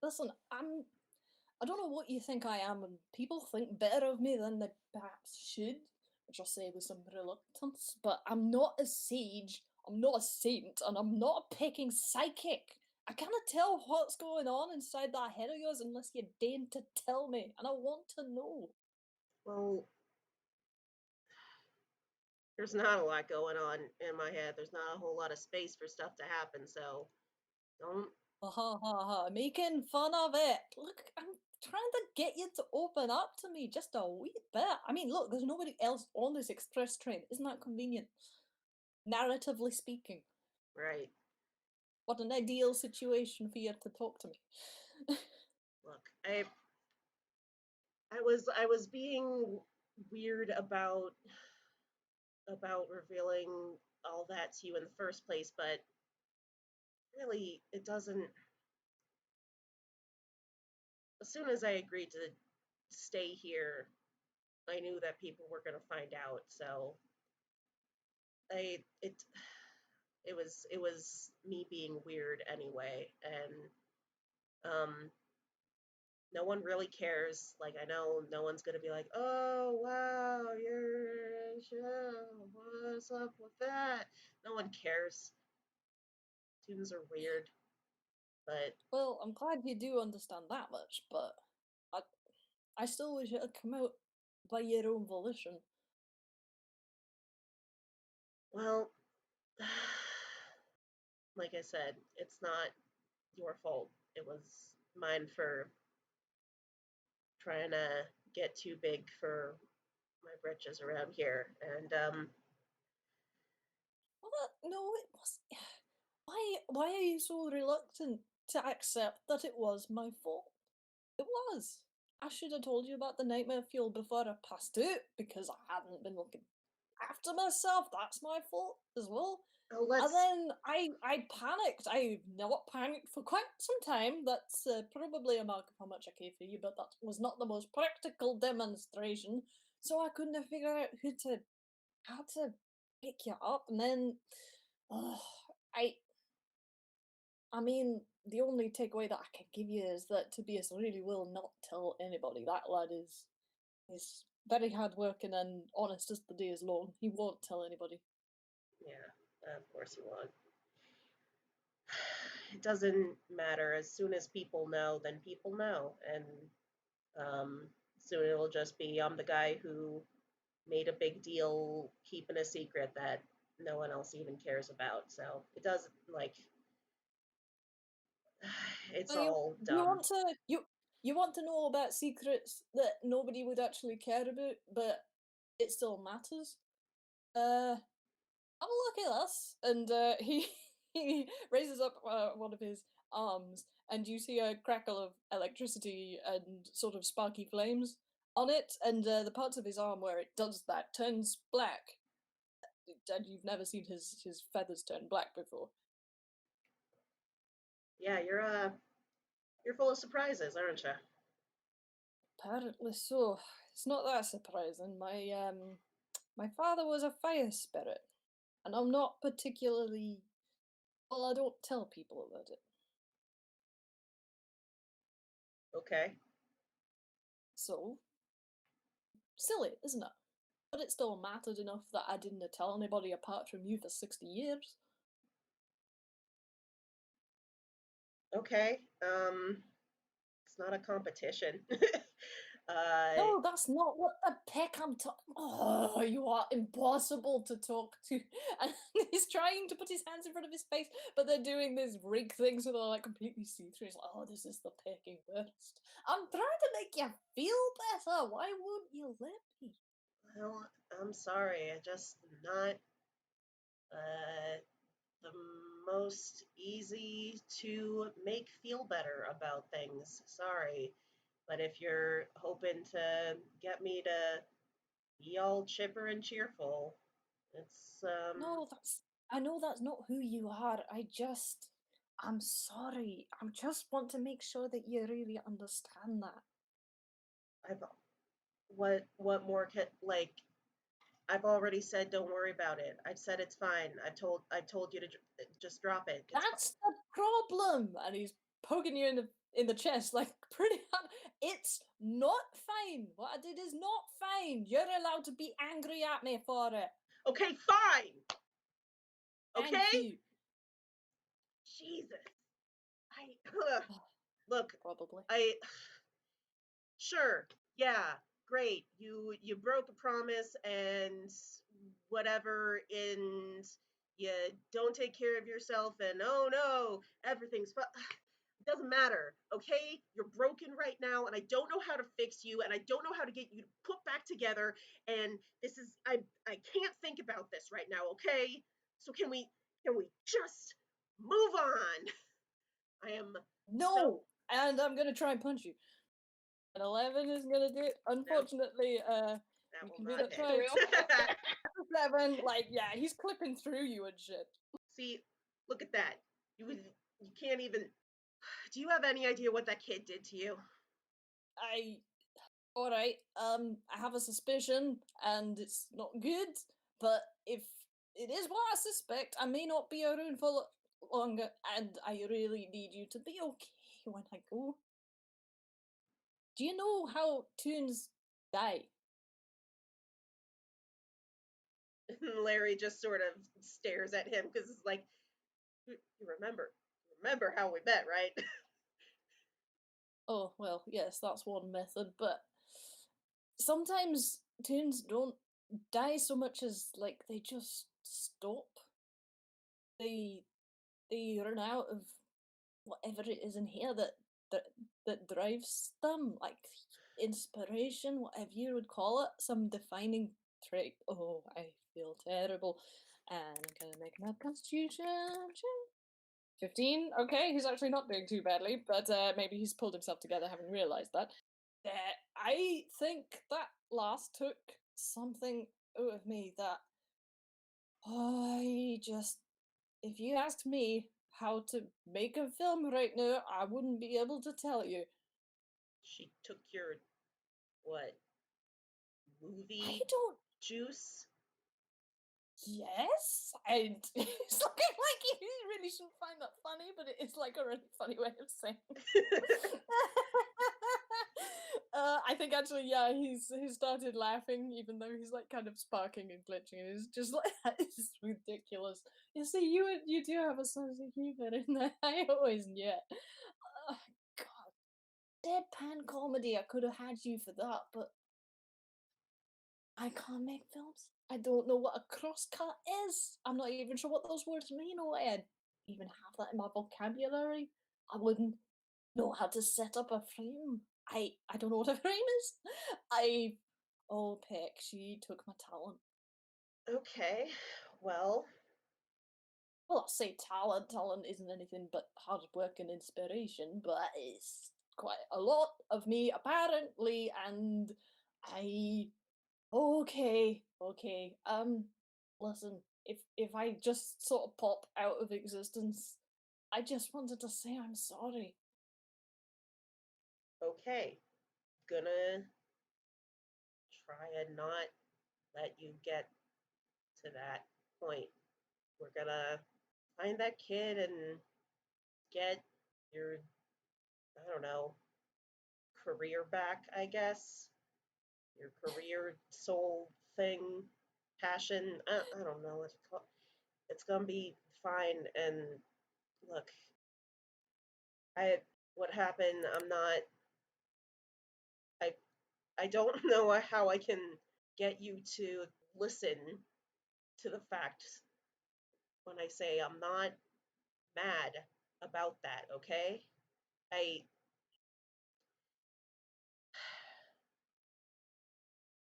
Listen, I don't know what you think I am, and people think better of me than they perhaps should, which I'll say with some reluctance, but I'm not a sage, I'm not a saint, and I'm not a picking psychic. I cannot tell what's going on inside that head of yours unless you deign to tell me, and I want to know. well, there's not a lot going on in my head. There's not a whole lot of space for stuff to happen, so don't. Ha ha ha, making fun of it. Look, I'm trying to get you to open up to me just a wee bit. I mean, look, there's nobody else on this express train. Isn't that convenient? Narratively speaking. Right. What an ideal situation for you to talk to me. Look, I was being weird about revealing all that to you in the first place, but really it doesn't. As soon as I agreed to stay here, I knew that people were going to find out, so it was me being weird anyway, and no one really cares. Like, I know no one's gonna be like, oh wow, you're sure, what's up with that? No one cares. Students are weird, but Well, I'm glad you do understand that much, but I still wish it had come out by your own volition. well, like I said, it's not your fault. It was mine for trying to get too big for my britches around here, and Well, no, it was. Why are you so reluctant to accept that it was my fault? It was. I should have told you about the nightmare fuel before I passed out because I hadn't been looking after myself. That's my fault as well. oh, let's. And then I panicked. I've not panicked for quite some time. That's probably a mark of how much I care for you, but that was not the most practical demonstration. So I couldn't figure out how to pick you up. And then, uh, I mean, the only takeaway that I can give you is that Tobias really will not tell anybody. That lad is very hardworking and honest as the day is long. He won't tell anybody. Yeah, of course you won't. It doesn't matter. As soon as people know, then people know, and soon it'll just be I'm the guy who made a big deal keeping a secret that no one else even cares about. So it doesn't like it's So all you dumb. want to you want to know about secrets that nobody would actually care about, but it still matters. Have a look at this, and he raises up one of his arms, and you see a crackle of electricity and sort of sparky flames on it, and the parts of his arm where it does that turns black, and you've never seen his feathers turn black before. Yeah, you're full of surprises, aren't you? Apparently so. it's not that surprising. My father was a fire spirit, and I'm not particularly. Well, I don't tell people about it. Okay. So, silly, isn't it? But it still mattered enough that I didn't tell anybody apart from you for 60 years. Okay. It's not a competition. No, that's not what the pick I'm talking. Oh, you are impossible to talk to. And he's trying to put his hands in front of his face, but they're doing this rig thing, so they're like completely see-through. He's like, oh, this is the picking worst. I'm trying to make you feel better. Why won't you let me? Well, I'm sorry. I just not the most easy to make feel better about things. Sorry. But if you're hoping to get me to be all chipper and cheerful, it's No, I know that's not who you are. I'm sorry. I just want to make sure that you really understand that. I've what more can like I've already said don't worry about it. I've said it's fine. I told you to just drop it. It's That's the problem. And he's poking you in the chest like pretty hard. It's not fine. What I did is not fine. You're allowed to be angry at me for it. okay, fine. Thank Okay? you. Jesus. Look, Probably. Sure, yeah, great. You broke a promise and whatever, and you don't take care of yourself, and oh no, everything's it doesn't matter, okay? You're broken right now, and I don't know how to fix you, and I don't know how to get you put back together, and this is I can't think about this right now, okay? So can we just move on? I am No! And I'm gonna try and punch you. An 11 is gonna do it. Unfortunately, that we will can do not that hit. twice. 7, like, yeah, he's clipping through you and shit. See, look at that. You can't even. Do you have any idea what that kid did to you? Alright, I have a suspicion, and it's not good, but if it is what I suspect, I may not be around for longer, and I really need you to be okay when I go. Do you know how toons die? Larry just sort of stares at him because it's like, you remember how we met, right? Oh, well, yes, that's one method, but sometimes toons don't die so much as, like, they just stop. They run out of whatever it is in here that drives them, like inspiration, whatever you would call it, some defining trait. Oh, I feel terrible, and I'm gonna make my Constitution check. 15. Okay, he's actually not doing too badly, but maybe he's pulled himself together, having realised that. I think that last took something out of me that I just. If you asked me how to make a film right now, I wouldn't be able to tell you. She took your what I movie don't. juice? Yes, and it's like you really shouldn't find that funny, but it is like a really funny way of saying. I think actually, yeah, he started laughing, even though he's like kind of sparking and glitching, and it's just like it's ridiculous. You see, you do have a sense of humor in there. I always knew it. Oh, God, deadpan comedy. I could have had you for that, but I can't make films. I don't know what a crosscut is. I'm not even sure what those words mean, or I'd even have that in my vocabulary. I wouldn't know how to set up a frame. I don't know what a frame is. Oh, Peck, she took my talent. Okay, well, Well, I'll say talent. Talent isn't anything but hard work and inspiration, but it's quite a lot of me, apparently, and I. Okay. Listen, if I just sort of pop out of existence, I just wanted to say I'm sorry. okay. Gonna try and not let you get to that point. We're gonna find that kid and get your, I don't know, career back, I guess. Your career, soul thing, passion. I don't know what to call it. It's gonna be fine. And look, what happened, I I don't know how I can get you to listen to the fact when I say I'm not mad about that, okay? I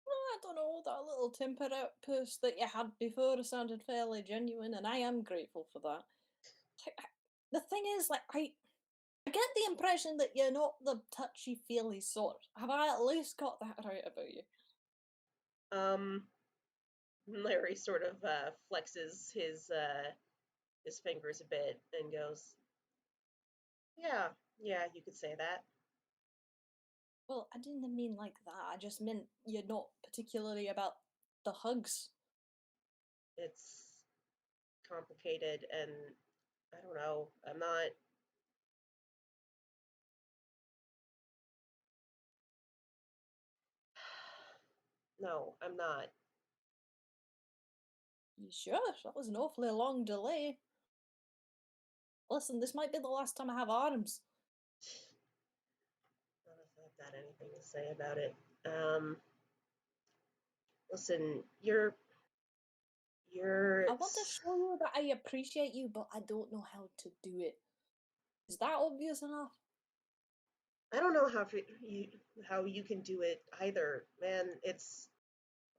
I don't know, that little temper outburst that you had before sounded fairly genuine, and I am grateful for that. The thing is, like, I get the impression that you're not the touchy-feely sort. Have I at least got that right about you? Larry sort of flexes his fingers a bit and goes, yeah, you could say that. Well, I didn't mean like that. I just meant you're not particularly about the hugs. It's complicated, and I don't know. I'm not. No, I'm not. You sure? That was an awfully long delay. Listen, this might be the last time I have arms. Not if I've got anything to say about it. Listen, you're. I want to show you that I appreciate you, but I don't know how to do it. Is that obvious enough? I don't know how you can do it either, man. It's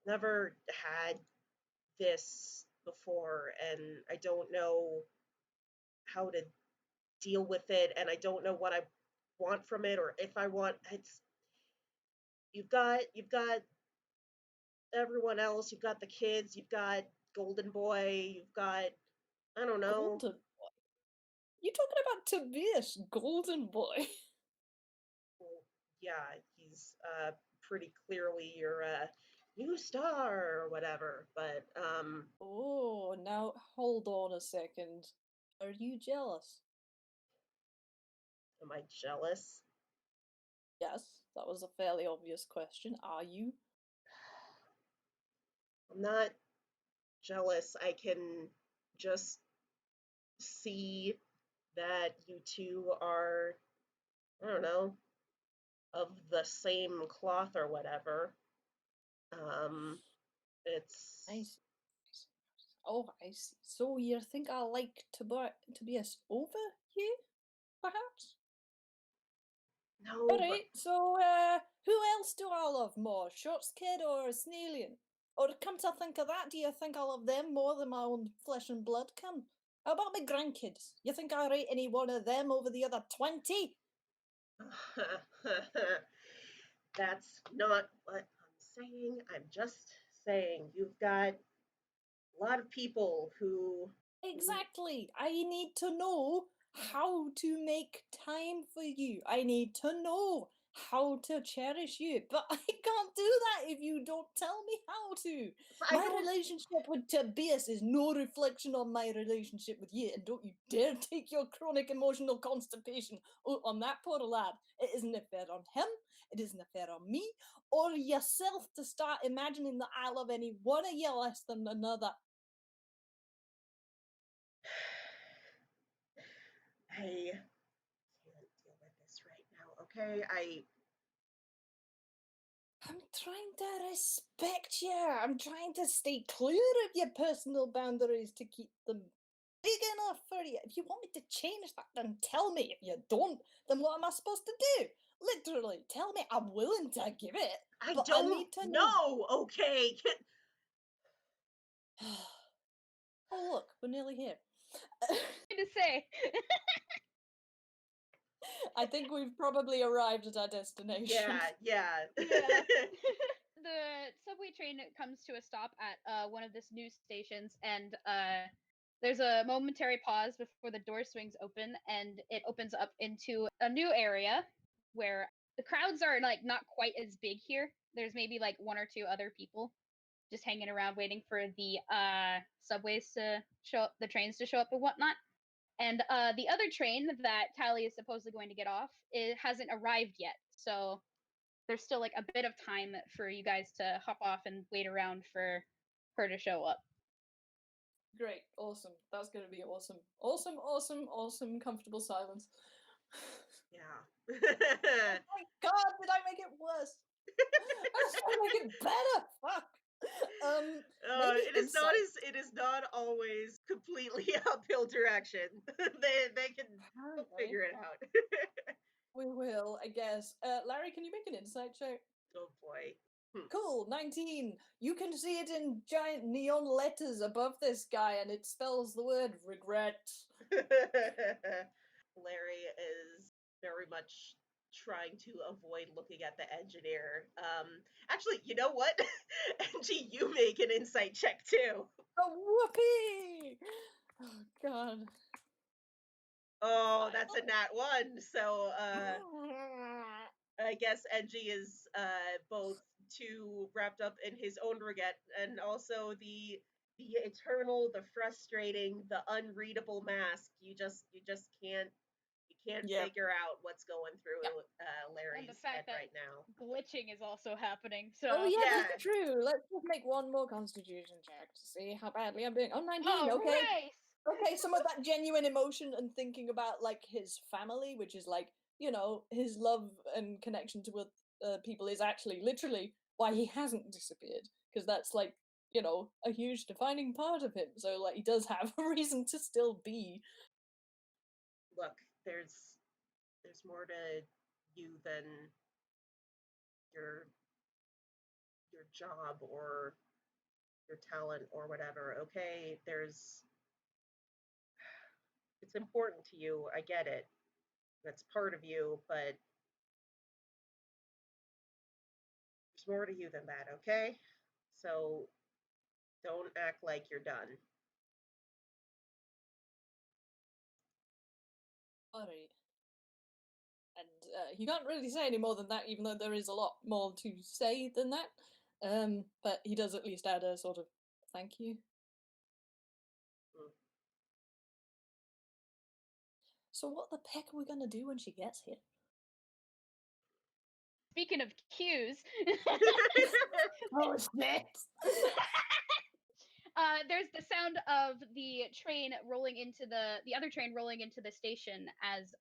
never had this before, and I don't know how to deal with it, and I don't know what I want from it, or if I want. It's you've got everyone else. You've got the kids. You've got Golden Boy. You've got, I don't know. Golden Boy? You talking about Tobias, Golden Boy? Well, yeah, he's pretty clearly your new star or whatever. But Oh, now hold on a second. Are you jealous? am I jealous? Yes, that was a fairly obvious question. Are you? I'm not jealous. I can just see that you two are, I don't know, of the same cloth or whatever. It's I see. Oh, I see. So you think I like Tobias over you, perhaps? no, but Alright, so who else do I love more? Shorts Kid or Snailian? Or come to think of that, do you think I love them more than my own flesh and blood can? How about my grandkids? You think I rate any one of them over the other 20? that's not what I'm saying. I'm just saying you've got a lot of people who Exactly. I need to know how to make time for you. I need to know how to cherish you. But I can't do that if you don't tell me how to. I My don't. relationship with Tobias is no reflection on my relationship with you. And don't you dare take your chronic emotional constipation out on that poor lad. It isn't fair on him. It isn't fair on me or yourself to start imagining that I love any one of you less than another. I can't deal with this right now. Okay, I'm trying to respect you. I'm trying to stay clear of your personal boundaries to keep them big enough for you. If you want me to change that, then tell me. If you don't, then what am I supposed to do? Literally, tell me. I'm willing to give it, I but I don't need to know. know. Okay, Oh, look, we're nearly here. To say. I think we've probably arrived at our destination. yeah. Yeah. The subway train comes to a stop at one of the news stations, and there's a momentary pause before the door swings open, and it opens up into a new area where the crowds are like not quite as big here. There's maybe like one or two other people just hanging around waiting for the subways to show up, the trains to show up and whatnot. And the other train that Tally is supposedly going to get off, it hasn't arrived yet. So there's still like a bit of time for you guys to hop off and wait around for her to show up. Great, awesome. That's gonna be awesome. Awesome, awesome, awesome, comfortable silence. Yeah. Oh my god, did I make it worse? I was trying to make it better. Fuck. Maybe It is not always completely uphill direction. they can figure it out. We will, I guess. Larry, can you make an insight check? Oh boy. Cool, 19. You can see it in giant neon letters above this guy, and it spells the word regret. Larry is very much trying to avoid looking at the engineer. Actually, you know what? Angie, you make an insight check too. Oh, whoopee! Oh, God. Oh, that's a nat 1. So, I guess Engie is both too wrapped up in his own regret and also the eternal, the frustrating, the unreadable mask. You just can't figure out what's going through Larry's head right now. Glitching is also happening. So Oh yeah, that's true. Let's just make one more constitution check to see how badly I'm doing. Oh, 19, okay. Right. Okay, some of that genuine emotion and thinking about like his family, which is like, you know, his love and connection to people is actually literally why he hasn't disappeared, because that's like, you know, a huge defining part of him. So like he does have a reason to still be. Look, there's more to you than your job or your talent or whatever. Okay, it's important to you. I get it. That's part of you, but there's more to you than that, okay? So don't act like you're done. Alright. And he can't really say any more than that, even though there is a lot more to say than that. But he does at least add a sort of thank you. So what the heck are we gonna do when she gets here? Speaking of cues, oh shit! There's the sound of the train rolling into the other train rolling into the station as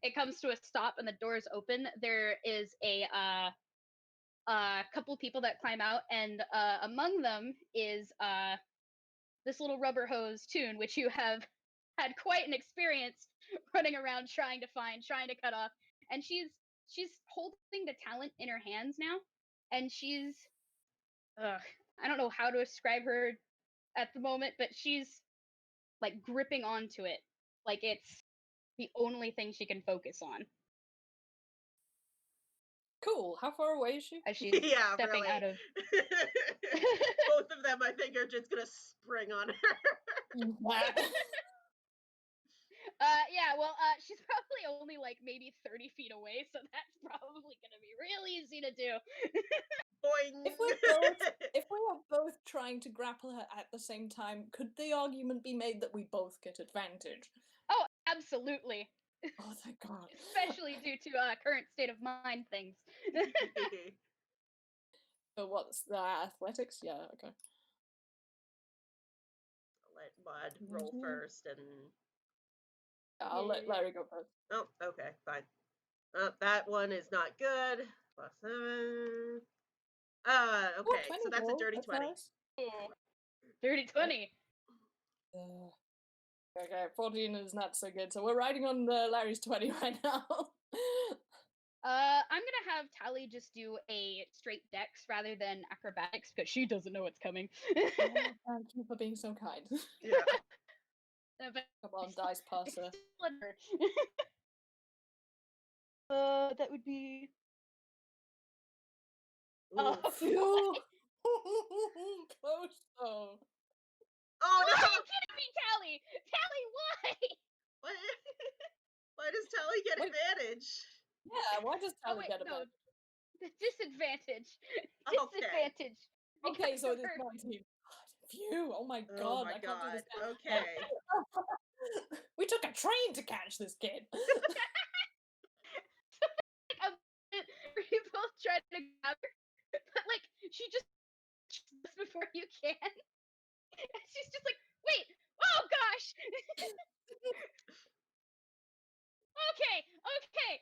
it comes to a stop and the doors open. There is a couple people that climb out, and among them is this little rubber hose Toon, which you have had quite an experience running around trying to cut off. And she's holding the talent in her hands now, and she's I don't know how to describe her at the moment, but she's like gripping onto it like it's the only thing she can focus on. Cool. How far away is she? As she's stepping out of. Both of them, I think, are just gonna spring on her. Yeah, well, she's probably only like maybe 30 feet away, so that's probably gonna be real easy to do. Boing. If we are both trying to grapple her at the same time, could the argument be made that we both get advantage? Oh, absolutely. Oh, thank God. Especially due to current state of mind things. So what's the athletics? Yeah, okay. Let Mod roll first, and I'll let Larry go first. oh, okay, fine. That one is not good. +7. Okay, so that's a dirty 20. Dirty 20. Okay, 14 is not so good, so we're riding on Larry's 20 right now. I'm gonna have Tally just do a straight dex rather than acrobatics because she doesn't know what's coming. Thank you for being so kind. Yeah. Come on, dice passer. That would be. Close though. Oh no! Why are you kidding me, Tally? Tally, why? Why does Tally get advantage? Yeah, why does Oh Tally wait, get a no. badge? The disadvantage. Okay. Disadvantage. Okay, because so of it is her. my team. Phew! Oh my Oh god, my I can't do this. god. Okay. We took a train to catch this kid. You both tried to grab her, but like she just before you can. And she's just like, wait, oh gosh. Okay, okay.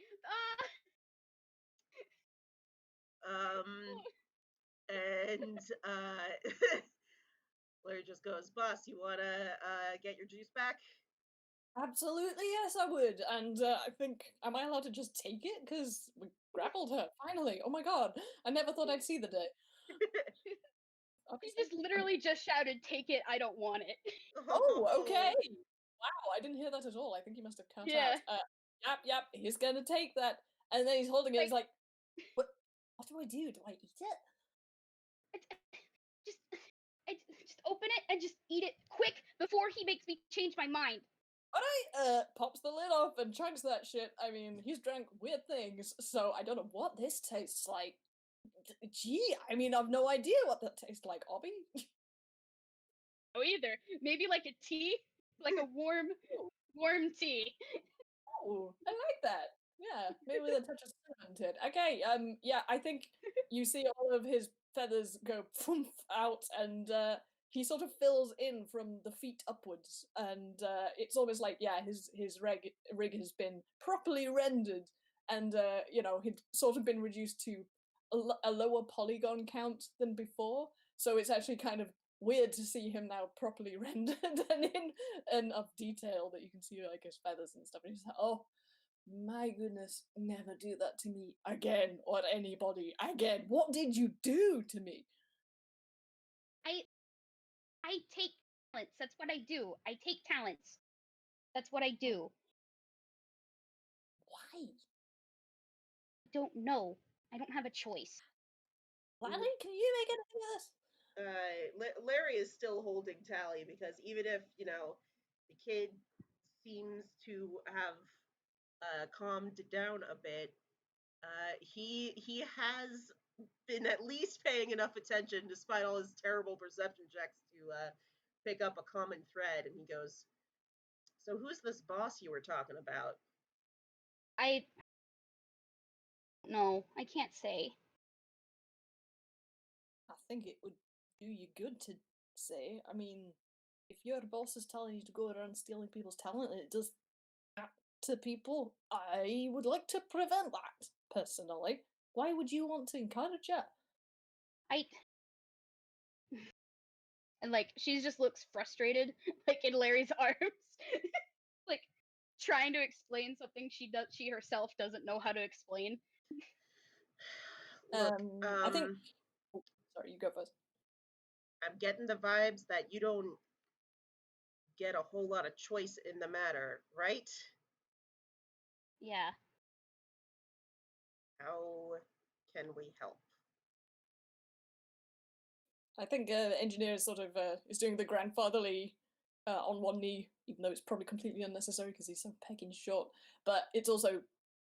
And Larry just goes, "Boss, you wanna get your juice back?" Absolutely, yes, I would. And I think, am I allowed to just take it? Because we grappled her, finally. Oh my god, I never thought I'd see the day. He just literally just shouted, "Take it! I don't want it." Oh, okay. Wow, I didn't hear that at all. I think he must have cut Yeah. out. Yep, he's gonna take that. And then he's holding it. He's like, what do I do? Do I eat it? Just, just open it and just eat it quick before he makes me change my mind. Alright, pops the lid off and chunks that shit. I mean, he's drank weird things, so I don't know what this tastes like. Gee, I mean, I've no idea what that tastes like, Obby. Oh, either. Maybe like a tea, like a warm tea. Oh, I like that. Yeah, maybe with a touch of cinnamon to it. Okay, yeah, I think you see all of his feathers go poof out, and he sort of fills in from the feet upwards, and it's almost like, yeah, his rig has been properly rendered, and you know, he'd sort of been reduced to a lower polygon count than before, so it's actually kind of weird to see him now properly rendered and in enough detail that you can see like his feathers and stuff. And he's like, oh my goodness, never do that to me again, or anybody again. What did you do to me? I take talents. That's what I do. I take talents. That's what I do. Why? Don't know. I don't have a choice. Larry, can you make anything of this? Larry is still holding Tally because even if, you know, the kid seems to have calmed down a bit, he has been at least paying enough attention despite all his terrible perception checks to pick up a common thread. And he goes, "So who's this boss you were talking about?" I no, I can't say. I think it would do you good to say. I mean, if your boss is telling you to go around stealing people's talent and it does that to people, I would like to prevent that, personally. Why would you want to encourage it? And like she just looks frustrated, like in Larry's arms, like trying to explain something she herself doesn't know how to explain. Look, I think. Oh, sorry, you go first. I'm getting the vibes that you don't get a whole lot of choice in the matter, right? Yeah. How can we help? I think engineer is sort of is doing the grandfatherly on one knee, even though it's probably completely unnecessary because he's so pegging short. But it's also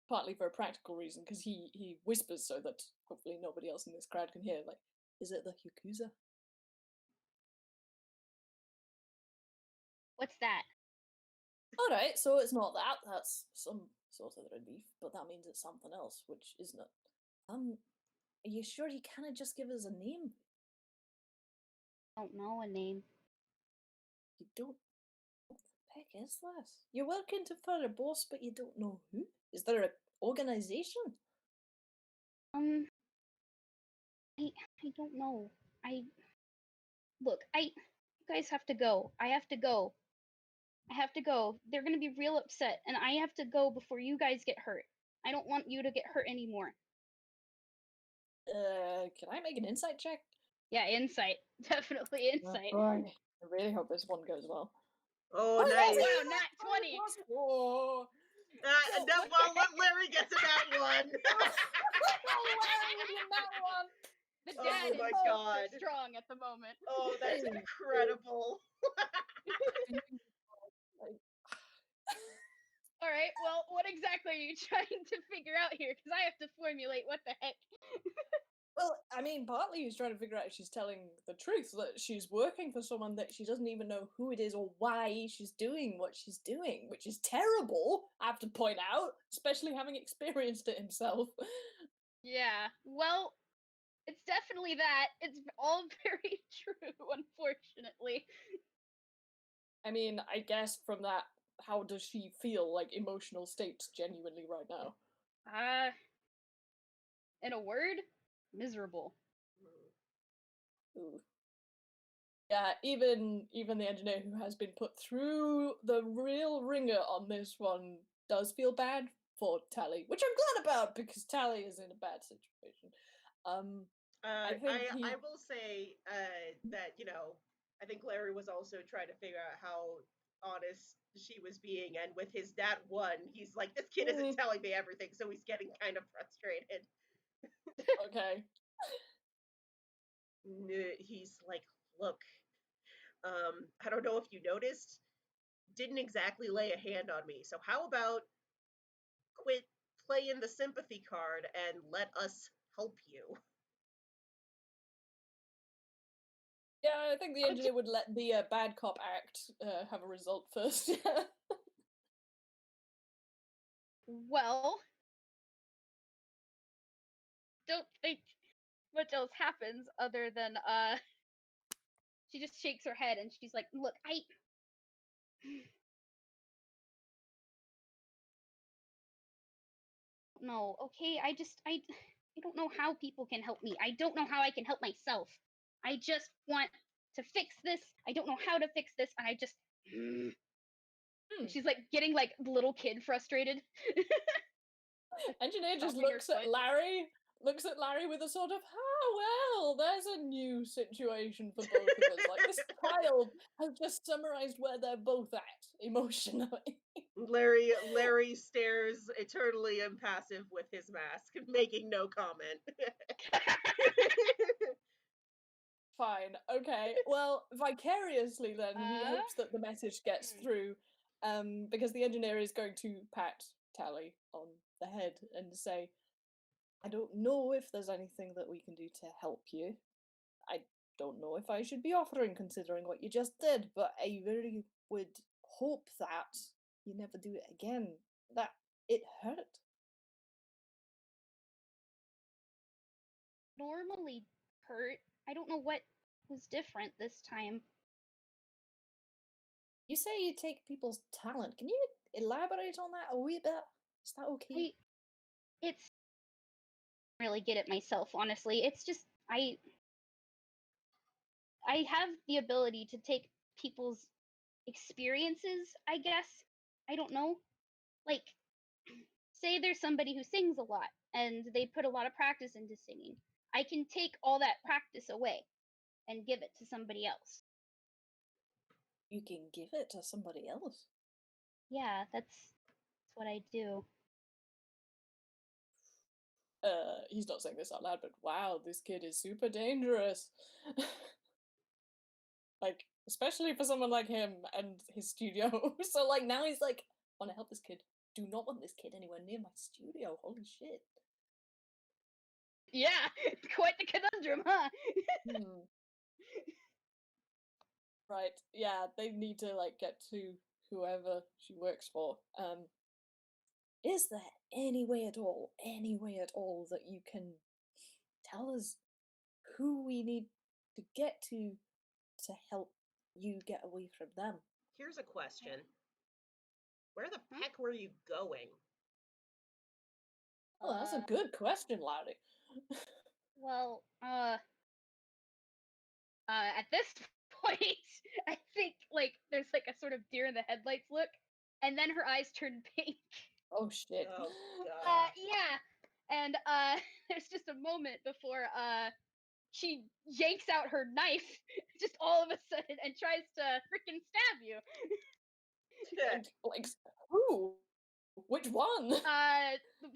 partly for a practical reason because he whispers so that hopefully nobody else in this crowd can hear. Like, is it the Yakuza? What's that? All right, so it's not that. That's some sort of relief, but that means it's something else, which isn't it? Are you sure you can't just give us a name? Don't know a name. You don't. What the heck is this? You're working for a boss, but you don't know who? Is there an organization? I don't know. Look, you guys have to go. I have to go. I have to go. They're gonna be real upset, and I have to go before you guys get hurt. I don't want you to get hurt anymore. Can I make an insight check? Yeah, insight. Definitely insight. Boy, I really hope this one goes well. Oh, Oh nice. wow, nat 20. Oh, No, well, Larry gets a that one. Larry with your nat one. The Oh dad my is God. super strong at the moment. Oh, that's incredible. All right, well, what exactly are you trying to figure out here? Because I have to formulate what the heck. Well, I mean, partly he's trying to figure out if she's telling the truth, that she's working for someone that she doesn't even know who it is or why she's doing what she's doing, which is terrible, I have to point out, especially having experienced it himself. Yeah, well, it's definitely that. It's all very true, unfortunately. I mean, I guess from that, how does she feel, like, emotional states genuinely right now? In a word, miserable. Ooh. Yeah, even the engineer who has been put through the real ringer on this one does feel bad for Tally, which I'm glad about because Tally is in a bad situation. I think I will say that, I think Larry was also trying to figure out how honest she was being, and with his that one, he's like, this kid isn't telling me everything, so he's getting kind of frustrated. Okay. He's like, look, I don't know if you noticed, didn't exactly lay a hand on me, so how about quit playing the sympathy card and let us help you? Yeah, I think the engineer would let the bad cop act have a result first. Well, don't think much else happens other than she just shakes her head and she's like, look, no, okay, I don't know how people can help me. I don't know how I can help myself. I just want to fix this. I don't know how to fix this, and I just she's like getting like little kid frustrated. Engineer just Stomping her looks at foot. Larry with a sort of, well, there's a new situation for both of us. Like, this child has just summarized where they're both at emotionally. Larry stares eternally impassive with his mask, making no comment. Fine, okay. Well, vicariously then, he hopes that the message gets through, because the engineer is going to pat Tally on the head and say, I don't know if there's anything that we can do to help you. I don't know if I should be offering considering what you just did, but I really would hope that you never do it again. That it hurt. Normally hurt. I don't know what was different this time. You say you take people's talent. Can you elaborate on that a wee bit? Is that okay? It's really get it myself, honestly. It's just I have the ability to take people's experiences, I guess. I don't know. Like, say there's somebody who sings a lot and they put a lot of practice into singing. I can take all that practice away and give it to somebody else. You can give it to somebody else. Yeah, that's what I do. He's not saying this out loud, but wow, this kid is super dangerous. Like, especially for someone like him and his studio. So, like, now he's like, I want to help this kid. Do not want this kid anywhere near my studio. Holy shit. Yeah, quite the conundrum, huh? Right, yeah, they need to, like, get to whoever she works for. Is there any way at all that you can tell us who we need to get to help you get away from them? Here's a question. Where the heck were you going? Oh, that's a good question, Larry. Well, at this point, I think like there's like a sort of deer in the headlights look, and then her eyes turn pink. Oh shit. Oh god. Yeah, and there's just a moment before she yanks out her knife, just all of a sudden, and tries to freaking stab you. And, like, who? Which one?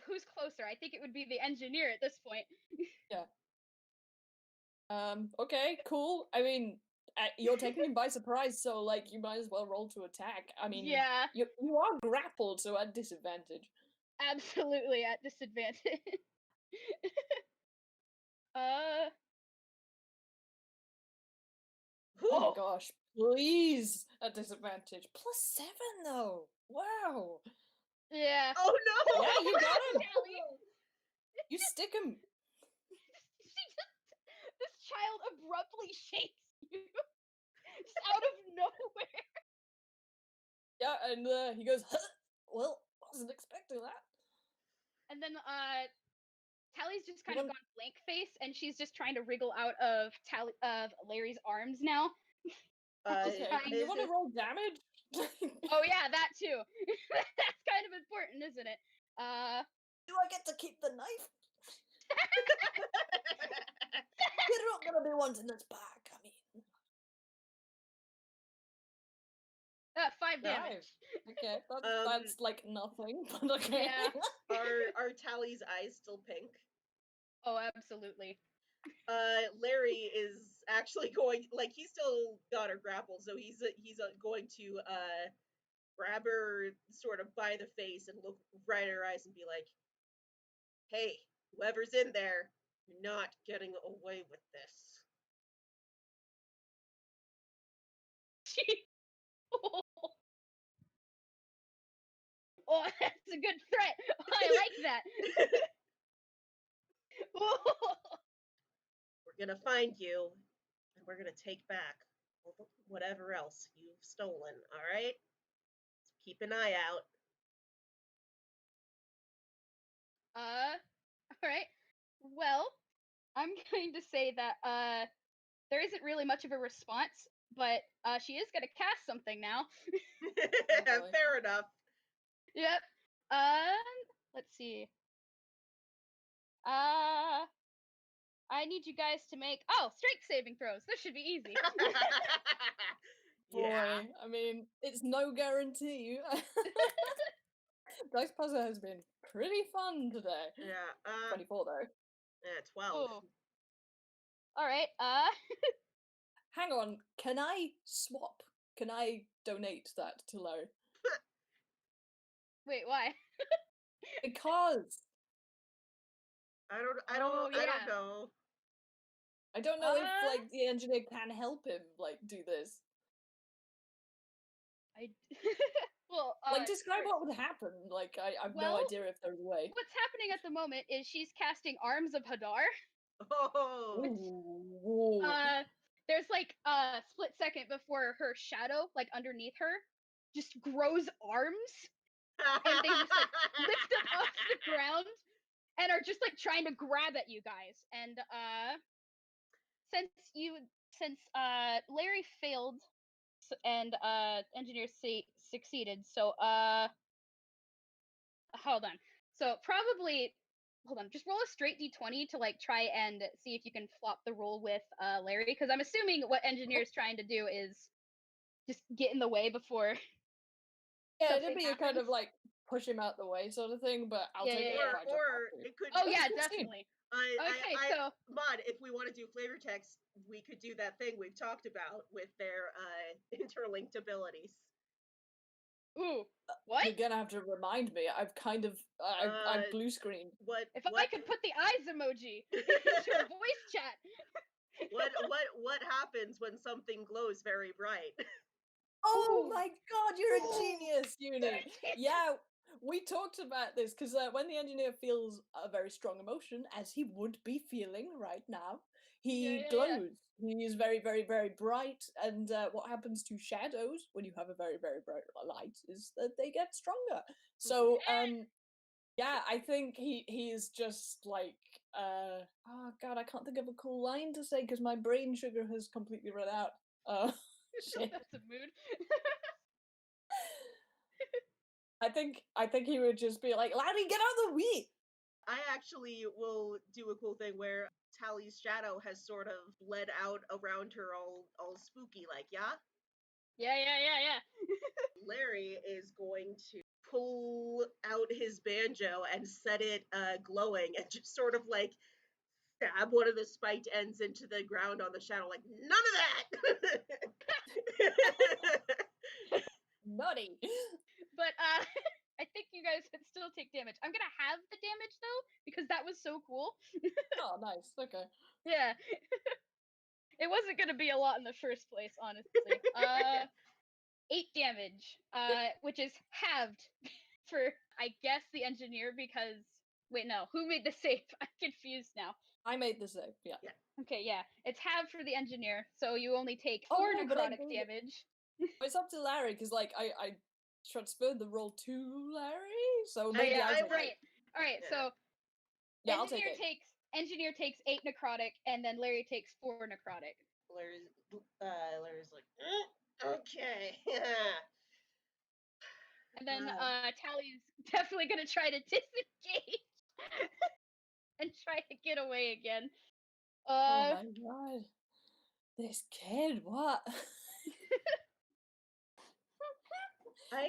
Who's closer? I think it would be the engineer at this point. Yeah. Okay, cool. I mean, you're taking him by surprise, so, like, you might as well roll to attack. I mean, Yeah, you are grappled, so at disadvantage. absolutely at disadvantage. uh, Oh my oh, gosh, please, at disadvantage. +7, though. Wow. yeah. Oh no! Yeah, you got him. Tally. You stick him. This child abruptly shakes you just out of nowhere. Yeah, and he goes, huh? Well, wasn't expecting that. And then Tally's just You kind of want- gone blank face, and she's just trying to wriggle out of Larry's arms now. Okay, trying you is want to it- roll damage? Oh yeah, that too. That's kind of important, isn't it? Do I get to keep the knife? You're not going to be wanting this back, I mean. 5 damage. Okay, that's, Um, that's like nothing, but okay. Yeah. Are Tally's eyes still pink? Oh, absolutely. Larry is actually going, like, he's still got her grappled, so he's going to grab her sort of by the face and look right in her eyes and be like, "Hey, whoever's in there, you're not getting away with this." Oh, that's a good threat. I like that. We're gonna find you, and we're gonna take back whatever else you've stolen. All right? So keep an eye out. All right. Well, I'm going to say that there isn't really much of a response, but she is going to cast something now. boy. Fair enough. Yep. Let's see. I need you guys to make strength saving throws. This should be easy. Boy, Yeah. I mean, it's no guarantee. Dice Puzzle has been pretty fun today. Yeah. 24 though. Yeah, 12. Oh. All right. Hang on, can I swap? Can I donate that to Larry? Wait, why? Because I don't Oh, yeah. know. I don't know if Uh, like the engineer can help him like do this. I well, Like describe first, what would happen. Like I've well, no idea if there's a way. what's happening at the moment is she's casting Arms of Hadar. Oh. Ooh. There's like a split second before her shadow, like underneath her, just grows arms, and they just like lift up off the ground and are just like trying to grab at you guys. And since Larry failed and engineer succeeded, so hold on. So probably hold on, just roll a straight d20 to like try and see if you can flop the roll with Larry, because I'm assuming what engineer's trying to do is just get in the way before Yeah, something it'd be a kind of happens. like push him out the way sort of thing, but I'll Yeah, take it yeah, if I just or have to. it could Oh That's yeah, a cool scene. definitely. I Okay, so Mod, if we want to do flavor text, we could do that thing we've talked about with their interlinked abilities. ooh, what? You're gonna have to remind me. I've kind of I've blue screened. What If I could put the eyes emoji into a voice chat. what happens when something glows very bright? Oh Ooh. my god, you're a Ooh. genius, Uni. Yeah, we talked about this because when the engineer feels a very strong emotion, as he would be feeling right now, he Yeah. glows. He is very, very, very bright. And what happens to shadows when you have a very, very bright light is that they get stronger. So, yeah, I think he is just like, oh god, I can't think of a cool line to say because my brain sugar has completely run out. Shit. That's a mood. I think he would just be like, Larry, get out of the way! I actually will do a cool thing where Tally's shadow has sort of bled out around her all spooky, like, yeah? Yeah. Larry is going to pull out his banjo and set it glowing and just sort of like stab one of the spiked ends into the ground on the shadow, like, none of that! Nutty. But I think you guys would still take damage. I'm gonna have the damage though because that was so cool. Oh, nice. Okay. Yeah. It wasn't gonna be a lot in the first place, honestly. 8 damage, which is halved for, I guess, the engineer because wait, no, who made the save? I'm confused now. I made the save. Yeah. Okay, yeah, it's halved for the engineer, so you only take Oh, 4 no, but I necrotic made it. damage. It's up to Larry because like I transferred the roll to Larry, so maybe yeah, I take Right. All right, Yeah. so Yeah, I'll take engineer takes 8 necrotic, and then Larry takes 4 necrotic. Larry's like, okay. And then Tally's definitely gonna try to disengage and try to get away again. Oh my god. This kid, what?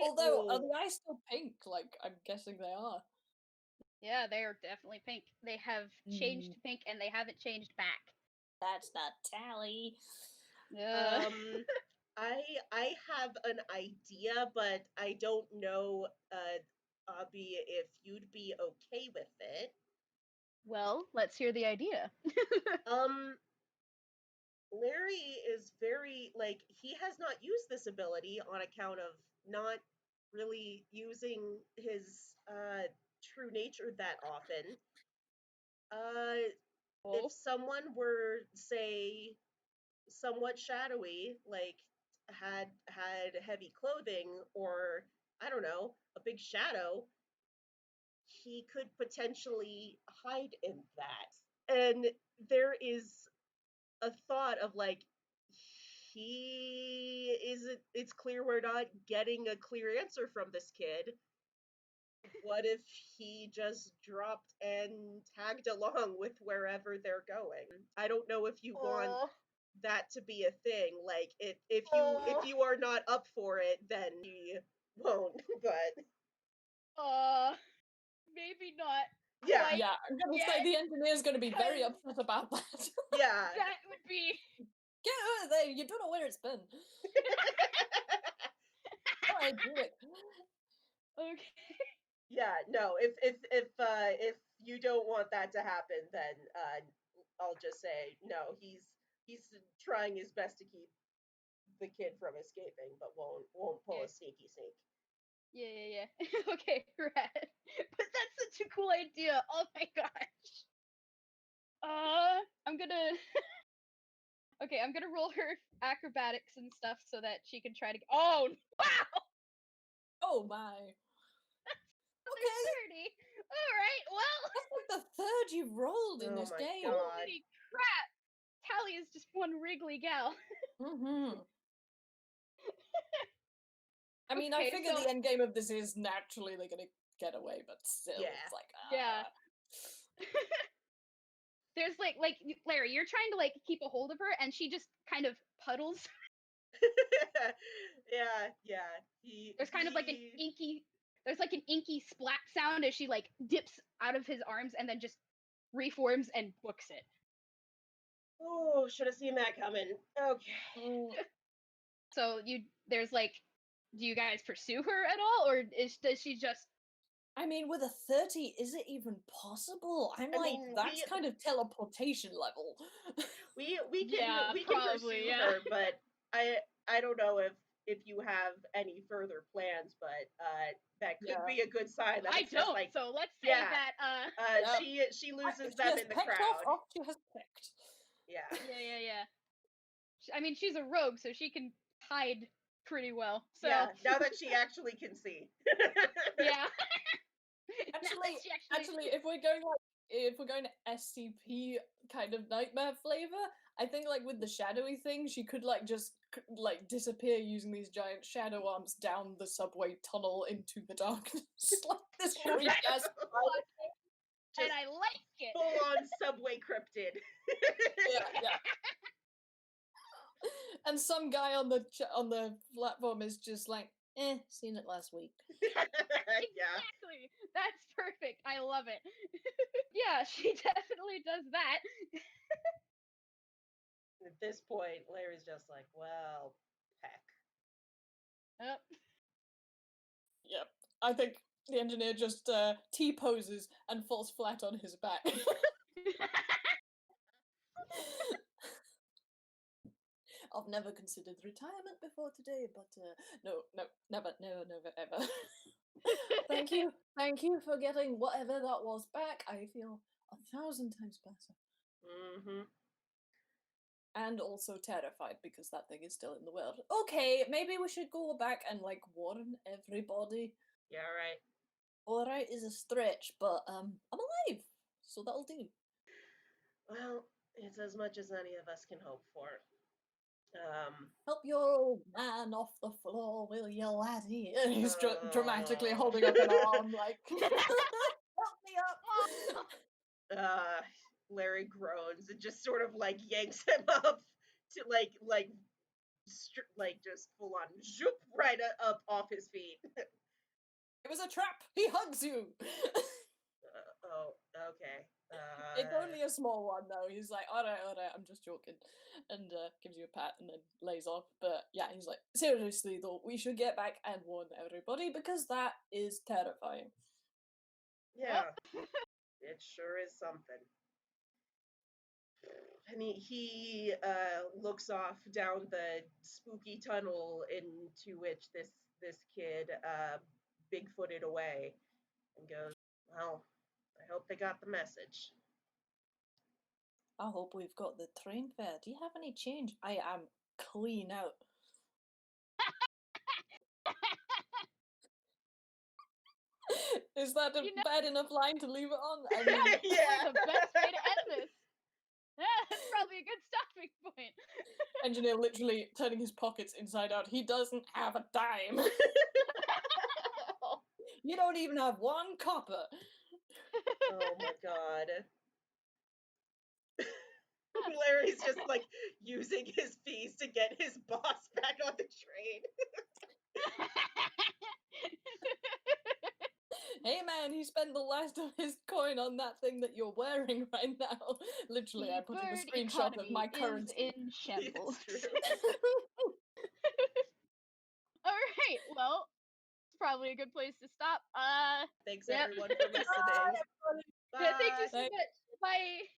Although, are the eyes still pink? Like, I'm guessing they are. Yeah, they are definitely pink. They have changed to pink, and they haven't changed back. That's not Tally. I have an idea, but I don't know, Obby, if you'd be okay with it. Well, let's hear the idea. Larry is very, like, he has not used this ability on account of not really using his true nature that often. If someone were, say, somewhat shadowy, like had heavy clothing, or I don't know, a big shadow, he could potentially hide in that. And there is a thought of like, it's clear we're not getting a clear answer from this kid. What if he just dropped and tagged along with wherever they're going? I don't know if you want that to be a thing. Like, if you are not up for it, then he won't. But maybe not. yeah, Yeah, I'm gonna say the engineer's gonna be very upset about that. Yeah, that would be. Get out of there! You don't know where it's been. Alright, do it. Okay. Yeah, no. If you don't want that to happen, then I'll just say no. He's trying his best to keep the kid from escaping, but won't pull a sneaky sneak. Yeah. Okay, rad. But that's such a cool idea. Oh my gosh. I'm gonna. Okay, I'm gonna roll her acrobatics and stuff so that she can try to. Oh wow! Oh my. Okay. 30. All right. Well. That's like the third you've rolled in this game. God. Holy crap! Tally is just one wriggly gal. I mean, Okay, I figure so- the end game of this is naturally they're gonna get away, but still, Yeah. it's like, Yeah. There's like Larry, you're trying to like keep a hold of her, and she just kind of puddles. Yeah. There's kind of like an inky. There's like an inky splat sound as she like dips out of his arms and then just reforms and books it. Oh, should have seen that coming. Okay. So there's like, do you guys pursue her at all, or does she just? I mean, with a 30, is it even possible? I mean, that's kind of teleportation level. We can probably, pursue her, but I don't know if you have any further plans, but that could be a good sign. That I it's don't. Just like, so let's say that she loses them in the crowd. She has picked. Yeah. I mean, she's a rogue, so she can hide pretty well. So yeah, now that she actually can see. Yeah. Actually, if we're going to SCP kind of nightmare flavor, I think like with the shadowy thing, she could like just like disappear using these giant shadow arms down the subway tunnel into the darkness. Like this creepy ass. And I like it. Full on subway cryptid. Yeah. And some guy on the platform is just like, seen it last week. Exactly. That's perfect. I love it. Yeah, she definitely does that. At this point, Larry's just like, well, heck. Yep. Yep. I think the engineer just T-poses and falls flat on his back. I've never considered retirement before today, but no, never, ever. Thank you for getting whatever that was back. I feel 1,000 times better. Mm-hmm. And also terrified because that thing is still in the world. Okay, maybe we should go back and like warn everybody. Yeah, right. Alright is a stretch, but I'm alive, so that'll do. Well, it's as much as any of us can hope for. Help your old man off the floor, will you, laddie? And he's dramatically Oh. holding up an arm, like, help me up! Larry groans and just sort of like yanks him up to like just full on zoop right up off his feet. It was a trap! He hugs you! Oh, okay. It's only a small one, though. He's like, alright, I'm just joking. And gives you a pat and then lays off. But yeah, he's like, seriously, though, we should get back and warn everybody because that is terrifying. Yeah, it sure is something. And he looks off down the spooky tunnel into which this kid bigfooted away and goes, well, I hope they got the message. I hope we've got the train fare. Do you have any change? I am clean out. Is that a bad enough line to leave it on? I mean, Yeah. The best way to end this. Yeah, that's probably a good stopping point. Engineer literally turning his pockets inside out. He doesn't have a dime. You don't even have one copper. Oh my god. Larry's just like using his fees to get his boss back on the train. Hey man, he spent the last of his coin on that thing that you're wearing right now. Literally, I put in a screenshot of my currency. Is in shambles. It's true. Alright, well, it's probably a good place to stop. Thanks Yep. everyone for listening. Bye. Yeah, thank you so much. Bye.